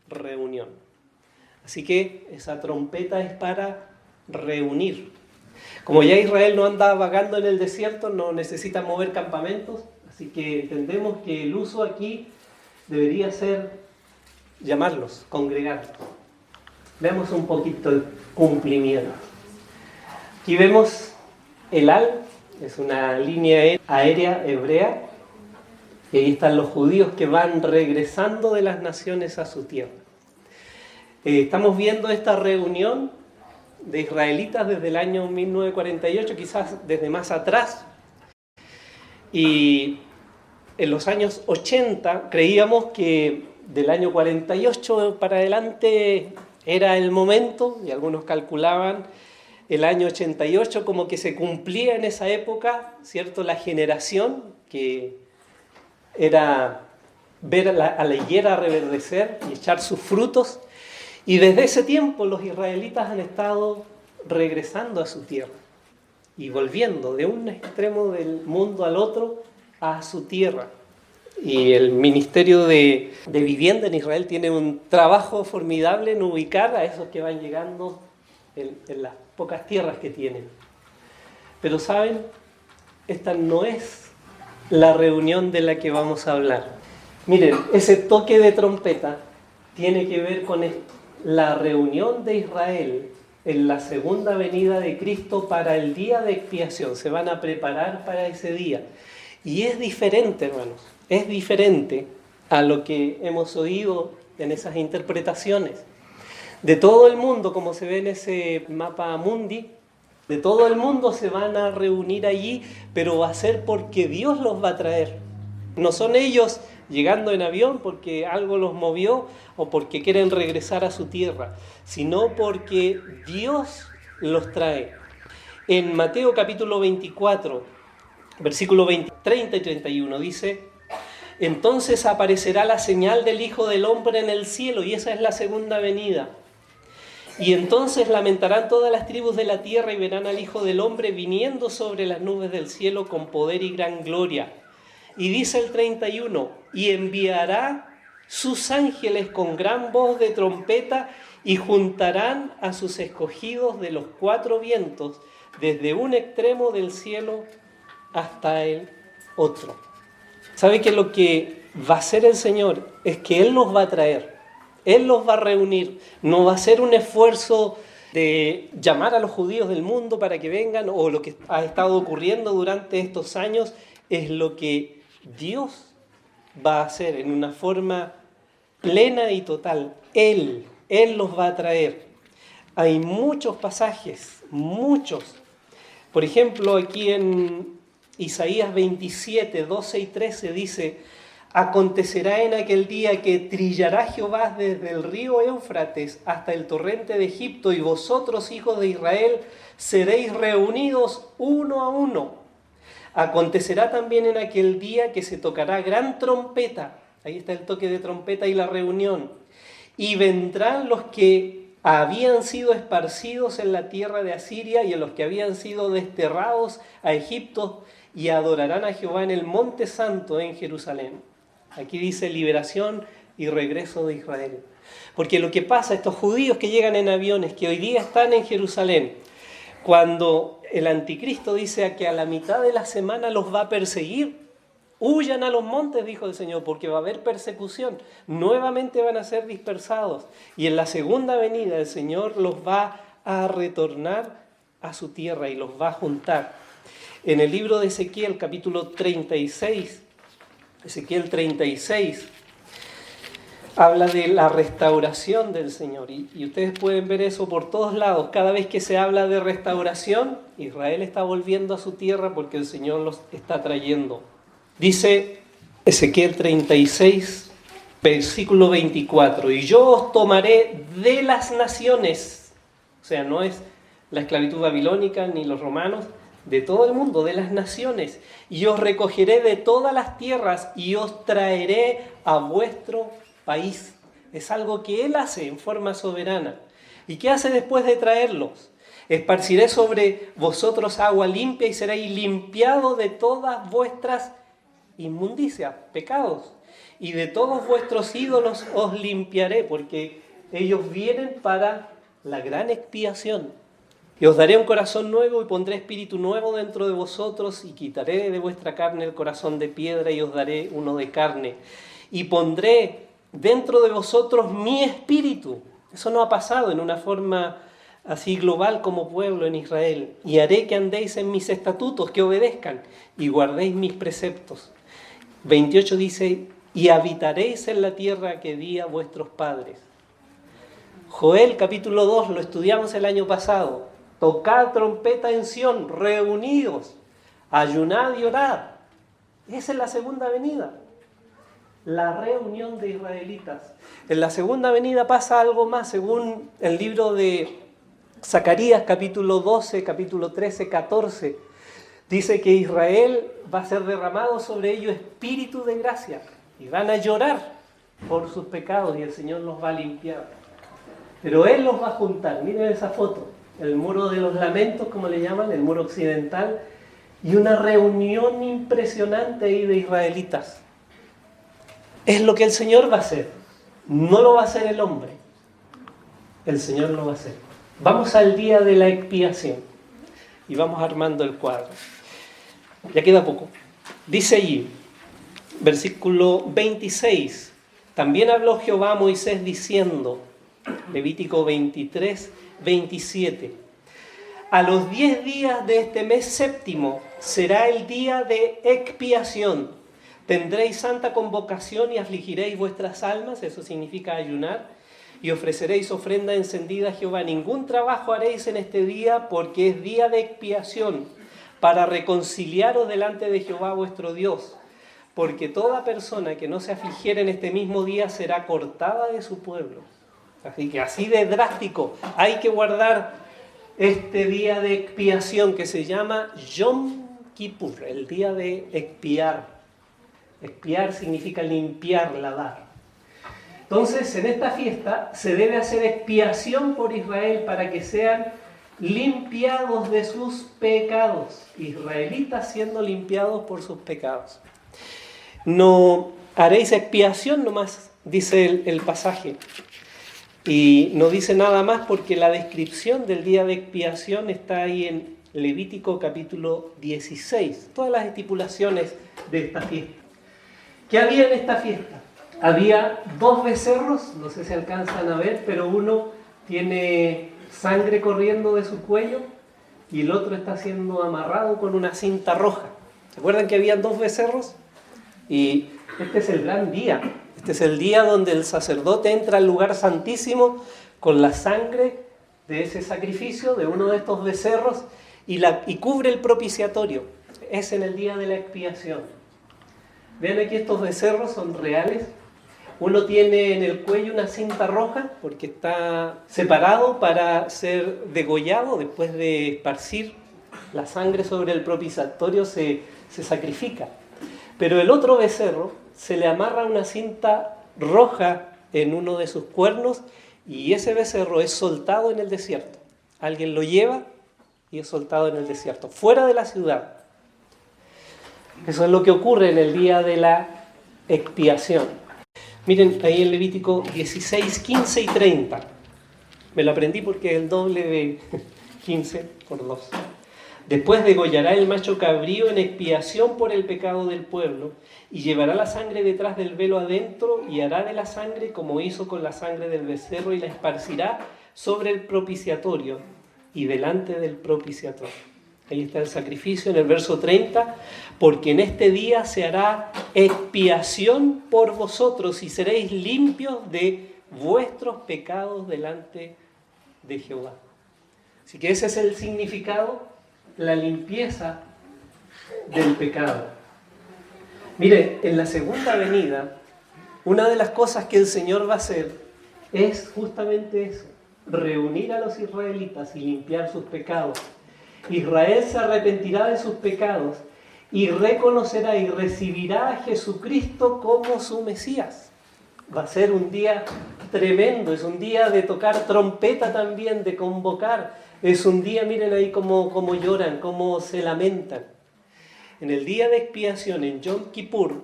reunión. Así que esa trompeta es para reunir. Como ya Israel no anda vagando en el desierto, no necesita mover campamentos, así que entendemos que el uso aquí debería ser llamarlos, congregarlos. Veamos un poquito el cumplimiento. Aquí vemos el Al, es una línea aérea hebrea, y ahí están los judíos que van regresando de las naciones a su tierra. Estamos viendo esta reunión de israelitas desde el año 1948, quizás desde más atrás. Y en los años 80 creíamos que del año 48 para adelante era el momento, y algunos calculaban el año 88 como que se cumplía en esa época, ¿cierto? La generación que era ver a la higuera reverdecer y echar sus frutos. Y desde ese tiempo los israelitas han estado regresando a su tierra y volviendo de un extremo del mundo al otro a su tierra. Y el Ministerio de Vivienda en Israel tiene un trabajo formidable en ubicar a esos que van llegando en las pocas tierras que tienen. Pero ¿saben? Esta no es la reunión de la que vamos a hablar. Miren, ese toque de trompeta tiene que ver con esto. La reunión de Israel en la segunda venida de Cristo para el día de expiación. Se van a preparar para ese día. Y es diferente, hermanos. Es diferente a lo que hemos oído en esas interpretaciones. De todo el mundo, como se ve en ese mapa mundi, de todo el mundo se van a reunir allí, pero va a ser porque Dios los va a traer. No son ellos llegando en avión porque algo los movió o porque quieren regresar a su tierra, sino porque Dios los trae. En Mateo capítulo 24, versículo 20, 30 y 31 dice: entonces aparecerá la señal del Hijo del Hombre en el cielo, y esa es la segunda venida. Y entonces lamentarán todas las tribus de la tierra y verán al Hijo del Hombre viniendo sobre las nubes del cielo con poder y gran gloria. Y dice el 31, y enviará sus ángeles con gran voz de trompeta y juntarán a sus escogidos de los cuatro vientos, desde un extremo del cielo hasta el otro. ¿Sabe que lo que va a hacer el Señor es que Él los va a traer? Él los va a reunir. No va a ser un esfuerzo de llamar a los judíos del mundo para que vengan, o lo que ha estado ocurriendo durante estos años es lo que Dios va a hacer en una forma plena y total. Él los va a traer. Hay muchos pasajes, muchos. Por ejemplo, aquí en Isaías 27, 12 y 13 dice: acontecerá en aquel día que trillará Jehová desde el río Éufrates hasta el torrente de Egipto, y vosotros, hijos de Israel, seréis reunidos uno a uno. Acontecerá también en aquel día que se tocará gran trompeta. Ahí está el toque de trompeta y la reunión. Y vendrán los que habían sido esparcidos en la tierra de Asiria y en los que habían sido desterrados a Egipto, y adorarán a Jehová en el monte santo en Jerusalén. Aquí dice liberación y regreso de Israel. Porque lo que pasa, estos judíos que llegan en aviones, que hoy día están en Jerusalén, cuando el anticristo dice que a la mitad de la semana los va a perseguir, huyan a los montes, dijo el Señor, porque va a haber persecución. Nuevamente van a ser dispersados. Y en la segunda venida el Señor los va a retornar a su tierra y los va a juntar. En el libro de Ezequiel, capítulo 36, Ezequiel 36, habla de la restauración del Señor. Y ustedes pueden ver eso por todos lados. Cada vez que se habla de restauración, Israel está volviendo a su tierra porque el Señor los está trayendo. Dice Ezequiel 36, versículo 24, y yo os tomaré de las naciones, o sea, no es la esclavitud babilónica ni los romanos, de todo el mundo, de las naciones, y os recogeré de todas las tierras y os traeré a vuestro país. Es algo que Él hace en forma soberana. ¿Y qué hace después de traerlos? Esparciré sobre vosotros agua limpia y seréis limpiados de todas vuestras inmundicias, pecados, y de todos vuestros ídolos os limpiaré, porque ellos vienen para la gran expiación. Y os daré un corazón nuevo y pondré espíritu nuevo dentro de vosotros y quitaré de vuestra carne el corazón de piedra y os daré uno de carne. Y pondré dentro de vosotros mi espíritu. Eso no ha pasado en una forma así global como pueblo en Israel. Y haré que andéis en mis estatutos, que obedezcan y guardéis mis preceptos. 28 dice, y habitaréis en la tierra que di a vuestros padres. Joel capítulo 2, lo estudiamos el año pasado. Tocad trompeta en Sión, reunidos, ayunad y orad. Esa es la segunda venida, la reunión de israelitas. En la segunda venida pasa algo más, según el libro de Zacarías, capítulo 12, capítulo 13, 14. Dice que Israel va a ser derramado sobre ellos espíritu de gracia y van a llorar por sus pecados y el Señor los va a limpiar. Pero Él los va a juntar. Miren esa foto. El muro de los lamentos, como le llaman, el muro occidental, y una reunión impresionante ahí de israelitas. Es lo que el Señor va a hacer. No lo va a hacer el hombre. El Señor lo va a hacer. Vamos al día de la expiación y vamos armando el cuadro. Ya queda poco. Dice allí, versículo 26, también habló Jehová a Moisés diciendo, Levítico 23, 27. A los 10 días de este mes séptimo será el día de expiación. Tendréis santa convocación y afligiréis vuestras almas, eso significa ayunar, y ofreceréis ofrenda encendida a Jehová. Ningún trabajo haréis en este día porque es día de expiación, para reconciliaros delante de Jehová vuestro Dios. Porque toda persona que no se afligiera en este mismo día será cortada de su pueblo. Así que así de drástico, hay que guardar este día de expiación que se llama Yom Kippur, el día de expiar. Expiar significa limpiar, lavar. Entonces, en esta fiesta se debe hacer expiación por Israel para que sean limpiados de sus pecados. Israelitas siendo limpiados por sus pecados. No haréis expiación nomás, dice el pasaje. Y no dice nada más porque la descripción del día de expiación está ahí en Levítico capítulo 16. Todas las estipulaciones de esta fiesta. ¿Qué había en esta fiesta? Había 2 becerros, no sé si alcanzan a ver, pero uno tiene sangre corriendo de su cuello y el otro está siendo amarrado con una cinta roja. ¿Se acuerdan que habían 2 becerros? Y este es el gran día. Este es el día donde el sacerdote entra al lugar santísimo con la sangre de ese sacrificio, de uno de estos becerros, y cubre el propiciatorio. Es en el día de la expiación. Vean aquí, estos becerros son reales. Uno tiene en el cuello una cinta roja porque está separado para ser degollado. Después de esparcir la sangre sobre el propiciatorio se sacrifica. Pero el otro becerro se le amarra una cinta roja en uno de sus cuernos y ese becerro es soltado en el desierto. Alguien lo lleva y es soltado en el desierto, fuera de la ciudad. Eso es lo que ocurre en el día de la expiación. Miren, ahí en Levítico 16, 15 y 30. Me lo aprendí porque es el doble de 15 por 2. Después degollará el macho cabrío en expiación por el pecado del pueblo y llevará la sangre detrás del velo adentro y hará de la sangre como hizo con la sangre del becerro y la esparcirá sobre el propiciatorio y delante del propiciatorio. Ahí está el sacrificio en el verso 30, porque en este día se hará expiación por vosotros y seréis limpios de vuestros pecados delante de Jehová. Así que ese es el significado, la limpieza del pecado. Mire, en la segunda venida, una de las cosas que el Señor va a hacer es justamente eso, reunir a los israelitas y limpiar sus pecados. Israel se arrepentirá de sus pecados y reconocerá y recibirá a Jesucristo como su Mesías. Va a ser un día tremendo, es un día de tocar trompeta también, de convocar. Es un día, miren ahí cómo lloran, cómo se lamentan. En el día de expiación, en Yom Kippur,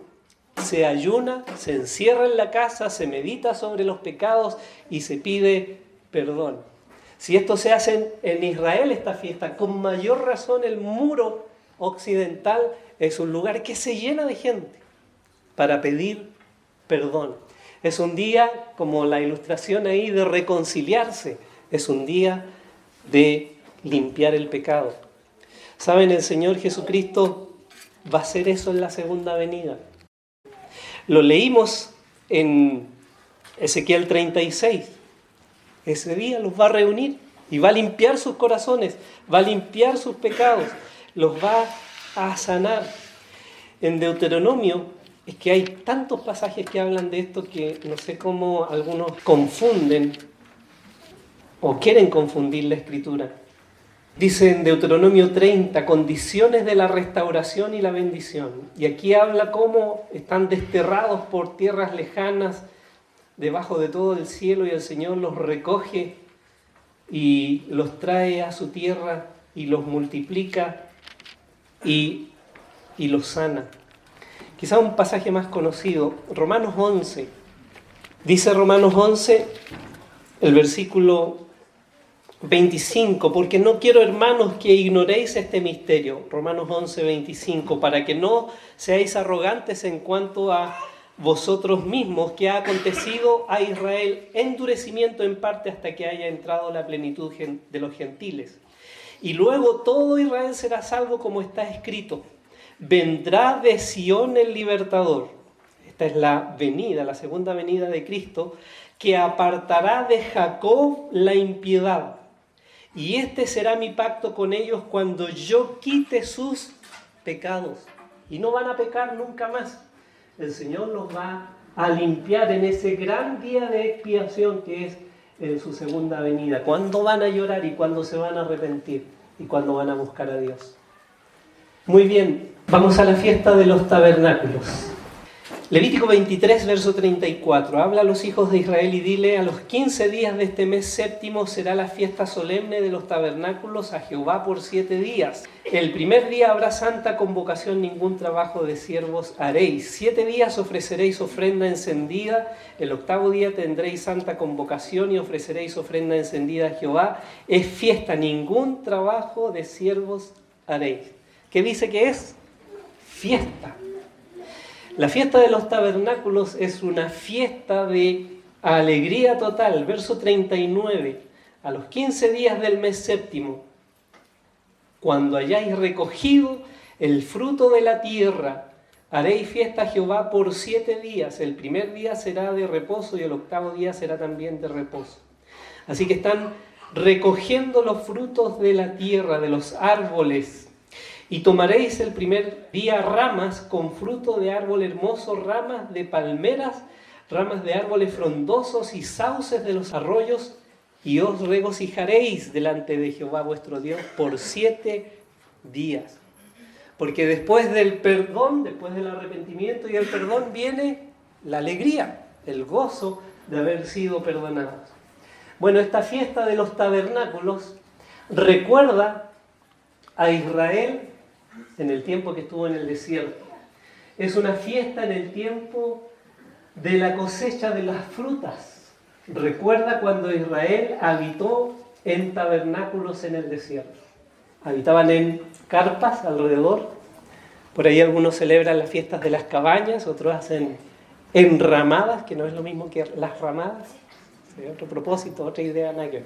se ayuna, se encierra en la casa, se medita sobre los pecados y se pide perdón. Si esto se hace en Israel, esta fiesta, con mayor razón el muro occidental es un lugar que se llena de gente para pedir perdón. Es un día, como la ilustración ahí, de reconciliarse. Es un día de limpiar el pecado. ¿Saben? El Señor Jesucristo va a hacer eso en la segunda venida. Lo leímos en Ezequiel 36. Ese día los va a reunir y va a limpiar sus corazones, va a limpiar sus pecados, los va a sanar. En Deuteronomio es que hay tantos pasajes que hablan de esto que no sé cómo algunos confunden o quieren confundir la Escritura. Dice en Deuteronomio 30, condiciones de la restauración y la bendición. Y aquí habla cómo están desterrados por tierras lejanas, debajo de todo el cielo, y el Señor los recoge y los trae a su tierra y los multiplica y los sana. Quizá un pasaje más conocido, Romanos 11. Dice Romanos 11, el versículo 25, porque no quiero, hermanos, que ignoréis este misterio. Romanos 11, 25, para que no seáis arrogantes en cuanto a vosotros mismos, que ha acontecido a Israel endurecimiento en parte hasta que haya entrado la plenitud de los gentiles. Y luego todo Israel será salvo, como está escrito: vendrá de Sión el libertador. Esta es la venida, la segunda venida de Cristo, que apartará de Jacob la impiedad. Y este será mi pacto con ellos cuando yo quite sus pecados. Y no van a pecar nunca más. El Señor los va a limpiar en ese gran día de expiación que es en su segunda venida. ¿Cuándo van a llorar y cuándo se van a arrepentir? Y cuándo van a buscar a Dios. Muy bien, vamos a la fiesta de los tabernáculos. Levítico 23, verso 34. Habla a los hijos de Israel y dile: a los 15 días de este mes séptimo será la fiesta solemne de los tabernáculos a Jehová por 7 días. El primer día habrá santa convocación, ningún trabajo de siervos haréis. 7 días ofreceréis ofrenda encendida. El octavo día tendréis santa convocación y ofreceréis ofrenda encendida a Jehová. Es fiesta, ningún trabajo de siervos haréis. ¿Qué dice que es? Fiesta. La fiesta de los tabernáculos es una fiesta de alegría total. Verso 39. A los 15 días del mes séptimo, cuando hayáis recogido el fruto de la tierra, haréis fiesta a Jehová por 7 días. El primer día será de reposo y el octavo día será también de reposo. Así que están recogiendo los frutos de la tierra, de los árboles. Y tomaréis el primer día ramas con fruto de árbol hermoso, ramas de palmeras, ramas de árboles frondosos y sauces de los arroyos, y os regocijaréis delante de Jehová vuestro Dios por 7 días. Porque después del perdón, después del arrepentimiento y el perdón, viene la alegría, el gozo de haber sido perdonados. Bueno, esta fiesta de los tabernáculos recuerda a Israel en el tiempo que estuvo en el desierto. Es una fiesta en el tiempo de la cosecha de las frutas. Recuerda cuando Israel habitó en tabernáculos en el desierto. Habitaban en carpas alrededor. Por ahí algunos celebran las fiestas de las cabañas, otros hacen enramadas, que no es lo mismo que las ramadas. ¿Sí? Otro propósito, otra idea, nada que ver.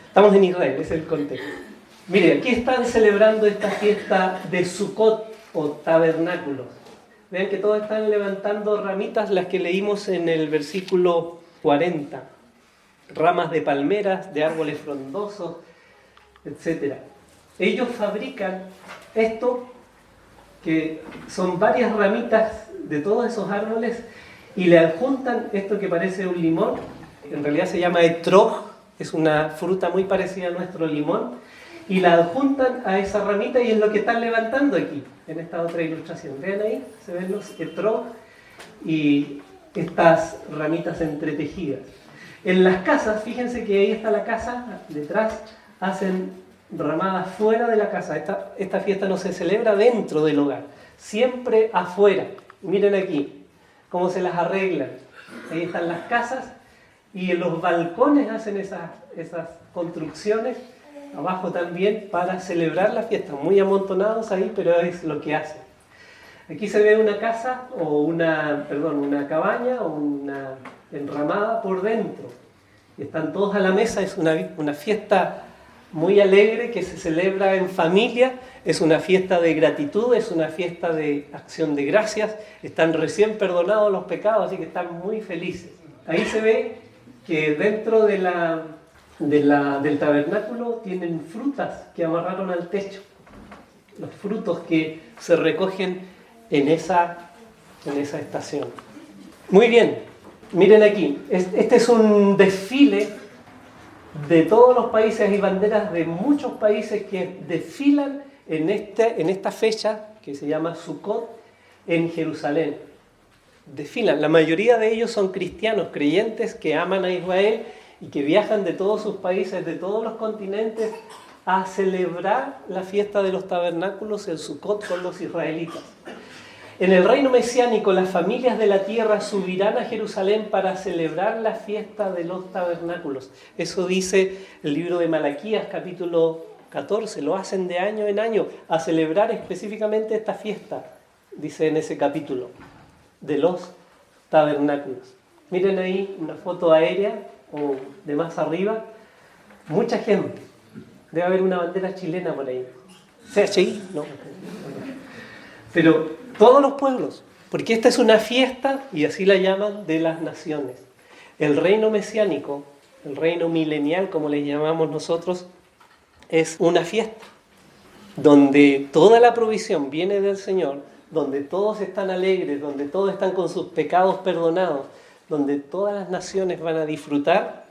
Estamos en Israel, ese es el contexto. Mire, aquí están celebrando esta fiesta de Sukkot o tabernáculos. Vean que todos están levantando ramitas, las que leímos en el versículo 40. Ramas de palmeras, de árboles frondosos, etc. Ellos fabrican esto, que son varias ramitas de todos esos árboles, y le adjuntan esto que parece un limón. En realidad se llama etrog, es una fruta muy parecida a nuestro limón, y la adjuntan a esa ramita y es lo que están levantando aquí, en esta otra ilustración. Vean ahí, se ven los etrog y estas ramitas entretejidas. En las casas, fíjense que ahí está la casa, detrás hacen ramadas fuera de la casa. Esta fiesta no se celebra dentro del hogar, siempre afuera. Miren aquí cómo se las arreglan. Ahí están las casas y en los balcones hacen esas construcciones, abajo también, para celebrar la fiesta. Muy amontonados ahí, pero es lo que hacen. Aquí se ve una casa o una cabaña o una enramada por dentro. Y están todos a la mesa, es una fiesta muy alegre que se celebra en familia, es una fiesta de gratitud, es una fiesta de acción de gracias, están recién perdonados los pecados, así que están muy felices. Ahí se ve que dentro del tabernáculo tienen frutas que amarraron al techo, los frutos que se recogen en esa estación. Muy bien. Miren aquí, este es un desfile de todos los países. Hay banderas de muchos países que desfilan en esta fecha que se llama Sukkot en Jerusalén. Desfilan, la mayoría de ellos son cristianos, creyentes que aman a Israel y que viajan de todos sus países, de todos los continentes, a celebrar la fiesta de los tabernáculos, el Sukkot, con los israelitas. En el reino mesiánico, las familias de la tierra subirán a Jerusalén para celebrar la fiesta de los tabernáculos. Eso dice el libro de Malaquías, capítulo 14. Lo hacen de año en año a celebrar específicamente esta fiesta, dice en ese capítulo, de los tabernáculos. Miren ahí una foto aérea o de más arriba. Mucha gente. Debe haber una bandera chilena por ahí. ¿CHI? No. Pero todos los pueblos, porque esta es una fiesta, y así la llaman, de las naciones. El reino mesiánico, el reino milenial, como le llamamos nosotros, es una fiesta donde toda la provisión viene del Señor, donde todos están alegres, donde todos están con sus pecados perdonados, donde todas las naciones van a disfrutar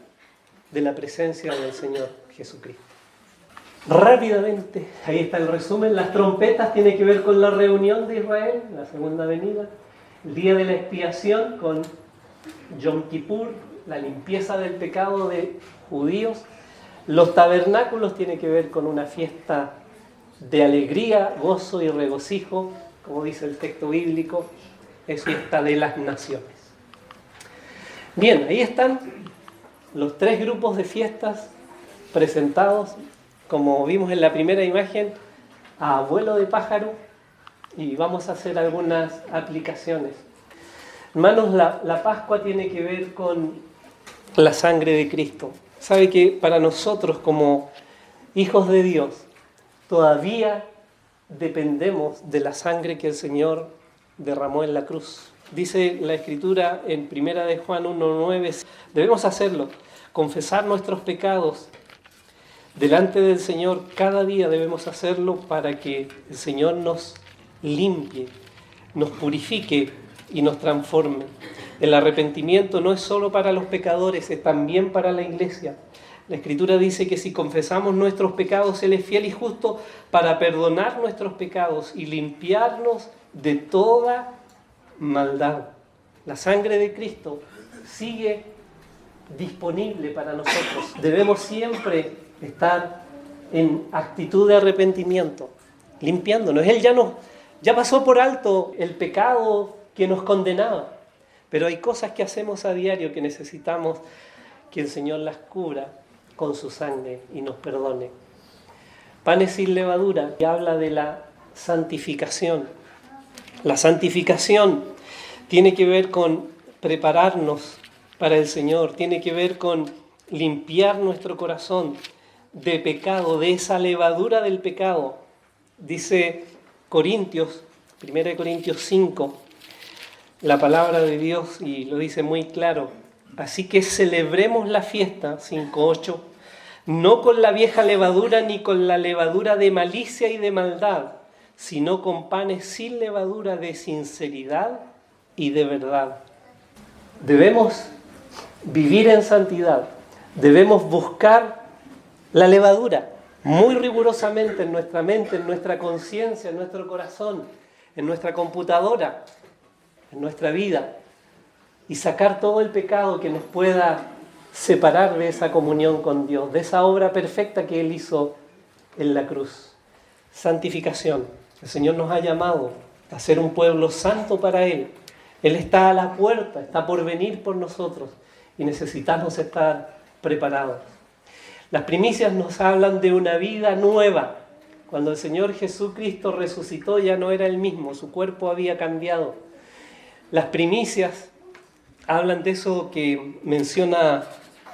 de la presencia del Señor Jesucristo. Rápidamente, ahí está el resumen. Las trompetas tienen que ver con la reunión de Israel, la segunda venida. El día de la expiación con Yom Kippur, la limpieza del pecado de judíos. Los tabernáculos tienen que ver con una fiesta de alegría, gozo y regocijo, como dice el texto bíblico, es fiesta de las naciones. Bien, ahí están los tres grupos de fiestas presentados, como vimos en la primera imagen, a vuelo de pájaro, y vamos a hacer algunas aplicaciones. Hermanos, la Pascua tiene que ver con la sangre de Cristo. Sabe que para nosotros como hijos de Dios todavía dependemos de la sangre que el Señor derramó en la cruz. Dice la Escritura en 1 de Juan 1:9, debemos hacerlo, confesar nuestros pecados delante del Señor. Cada día debemos hacerlo para que el Señor nos limpie, nos purifique y nos transforme. El arrepentimiento no es solo para los pecadores, es también para la iglesia. La Escritura dice que si confesamos nuestros pecados, Él es fiel y justo para perdonar nuestros pecados y limpiarnos de toda maldad. La sangre de Cristo sigue disponible para nosotros. Debemos siempre estar en actitud de arrepentimiento, limpiándonos. Él ya pasó por alto el pecado que nos condenaba, pero hay cosas que hacemos a diario que necesitamos que el Señor las cubra con su sangre y nos perdone. Panes sin levadura, que habla de la santificación. La santificación tiene que ver con prepararnos para el Señor, tiene que ver con limpiar nuestro corazón de pecado, de esa levadura del pecado. Dice Corintios, 1 Corintios 5, la palabra de Dios, y lo dice muy claro. Así que celebremos la fiesta, 5:8, no con la vieja levadura ni con la levadura de malicia y de maldad, sino con panes sin levadura de sinceridad y de verdad. Debemos vivir en santidad, debemos buscar la levadura muy rigurosamente en nuestra mente, en nuestra conciencia, en nuestro corazón, en nuestra computadora, en nuestra vida, y sacar todo el pecado que nos pueda separar de esa comunión con Dios, de esa obra perfecta que Él hizo en la cruz. Santificación. El Señor nos ha llamado a ser un pueblo santo para Él. Él está a la puerta, está por venir por nosotros y necesitamos estar preparados. Las primicias nos hablan de una vida nueva. Cuando el Señor Jesucristo resucitó ya no era el mismo, su cuerpo había cambiado. Las primicias hablan de eso que menciona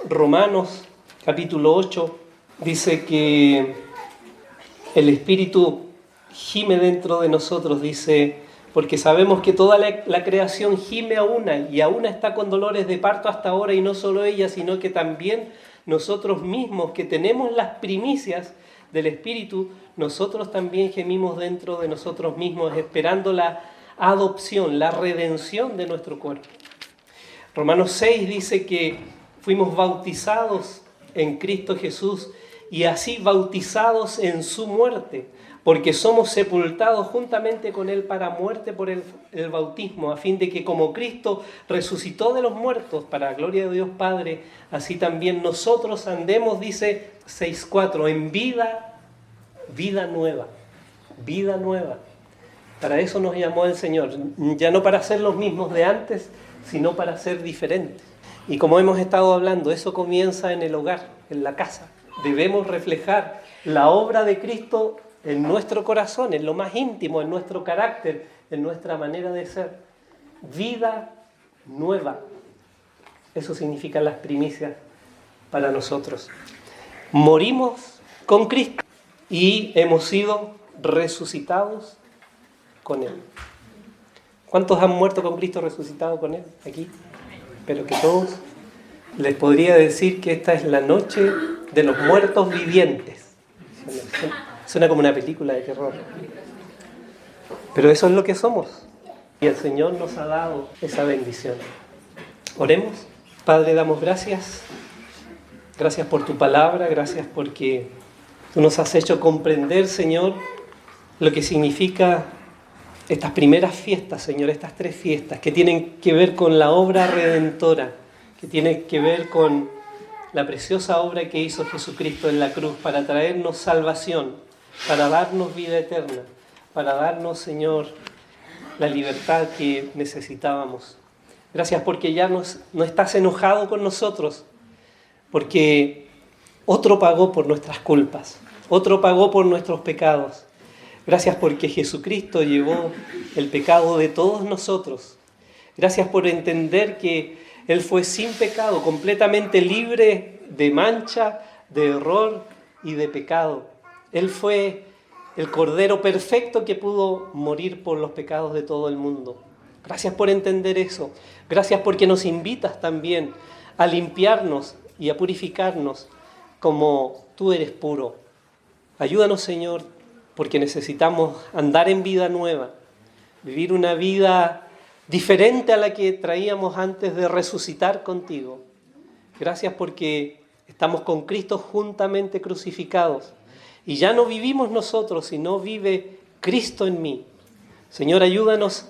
Romanos capítulo 8. Dice que el Espíritu gime dentro de nosotros, dice, porque sabemos que toda la creación gime a una y a una está con dolores de parto hasta ahora, y no solo ella, sino que también nosotros mismos que tenemos las primicias del Espíritu, nosotros también gemimos dentro de nosotros mismos esperando la adopción, la redención de nuestro cuerpo. Romanos 6 dice que fuimos bautizados en Cristo Jesús y así bautizados en su muerte, porque somos sepultados juntamente con Él para muerte por el bautismo, a fin de que como Cristo resucitó de los muertos para la gloria de Dios Padre, así también nosotros andemos, dice 6:4, en vida nueva, vida nueva. Para eso nos llamó el Señor, ya no para ser los mismos de antes, sino para ser diferentes. Y como hemos estado hablando, eso comienza en el hogar, en la casa. Debemos reflejar la obra de Cristo en nuestro corazón, en lo más íntimo, en nuestro carácter, en nuestra manera de ser. Vida nueva. Eso significan las primicias para nosotros. Morimos con Cristo y hemos sido resucitados con Él. ¿Cuántos han muerto con Cristo resucitado con Él aquí? Espero que todos. Les podría decir que esta es la noche de los muertos vivientes. Suena como una película de terror. Pero eso es lo que somos. Y el Señor nos ha dado esa bendición. Oremos. Padre, damos gracias. Gracias por tu palabra. Gracias porque tú nos has hecho comprender, Señor, lo que significa estas primeras fiestas, Señor, estas 3 fiestas que tienen que ver con la obra redentora, que tienen que ver con la preciosa obra que hizo Jesucristo en la cruz para traernos salvación, para darnos vida eterna, para darnos, Señor, la libertad que necesitábamos. Gracias porque ya no estás enojado con nosotros, porque otro pagó por nuestras culpas, otro pagó por nuestros pecados. Gracias porque Jesucristo llevó el pecado de todos nosotros. Gracias por entender que Él fue sin pecado, completamente libre de mancha, de error y de pecado. Él fue el Cordero perfecto que pudo morir por los pecados de todo el mundo. Gracias por entender eso. Gracias porque nos invitas también a limpiarnos y a purificarnos como tú eres puro. Ayúdanos, Señor, porque necesitamos andar en vida nueva, vivir una vida diferente a la que traíamos antes de resucitar contigo. Gracias porque estamos con Cristo juntamente crucificados y ya no vivimos nosotros, sino vive Cristo en mí. Señor, ayúdanos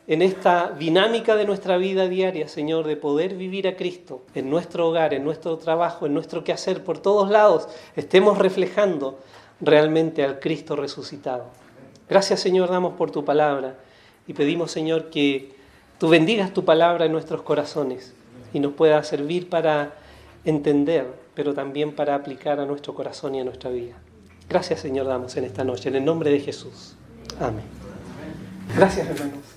en esta dinámica de nuestra vida diaria, Señor, de poder vivir a Cristo en nuestro hogar, en nuestro trabajo, en nuestro quehacer, por todos lados, estemos reflejando realmente al Cristo resucitado. Gracias, Señor, damos por tu palabra y pedimos, Señor, que tú bendigas tu palabra en nuestros corazones y nos pueda servir para entender, pero también para aplicar a nuestro corazón y a nuestra vida. Gracias, Señor, damos en esta noche, en el nombre de Jesús. Amén. Gracias, hermanos.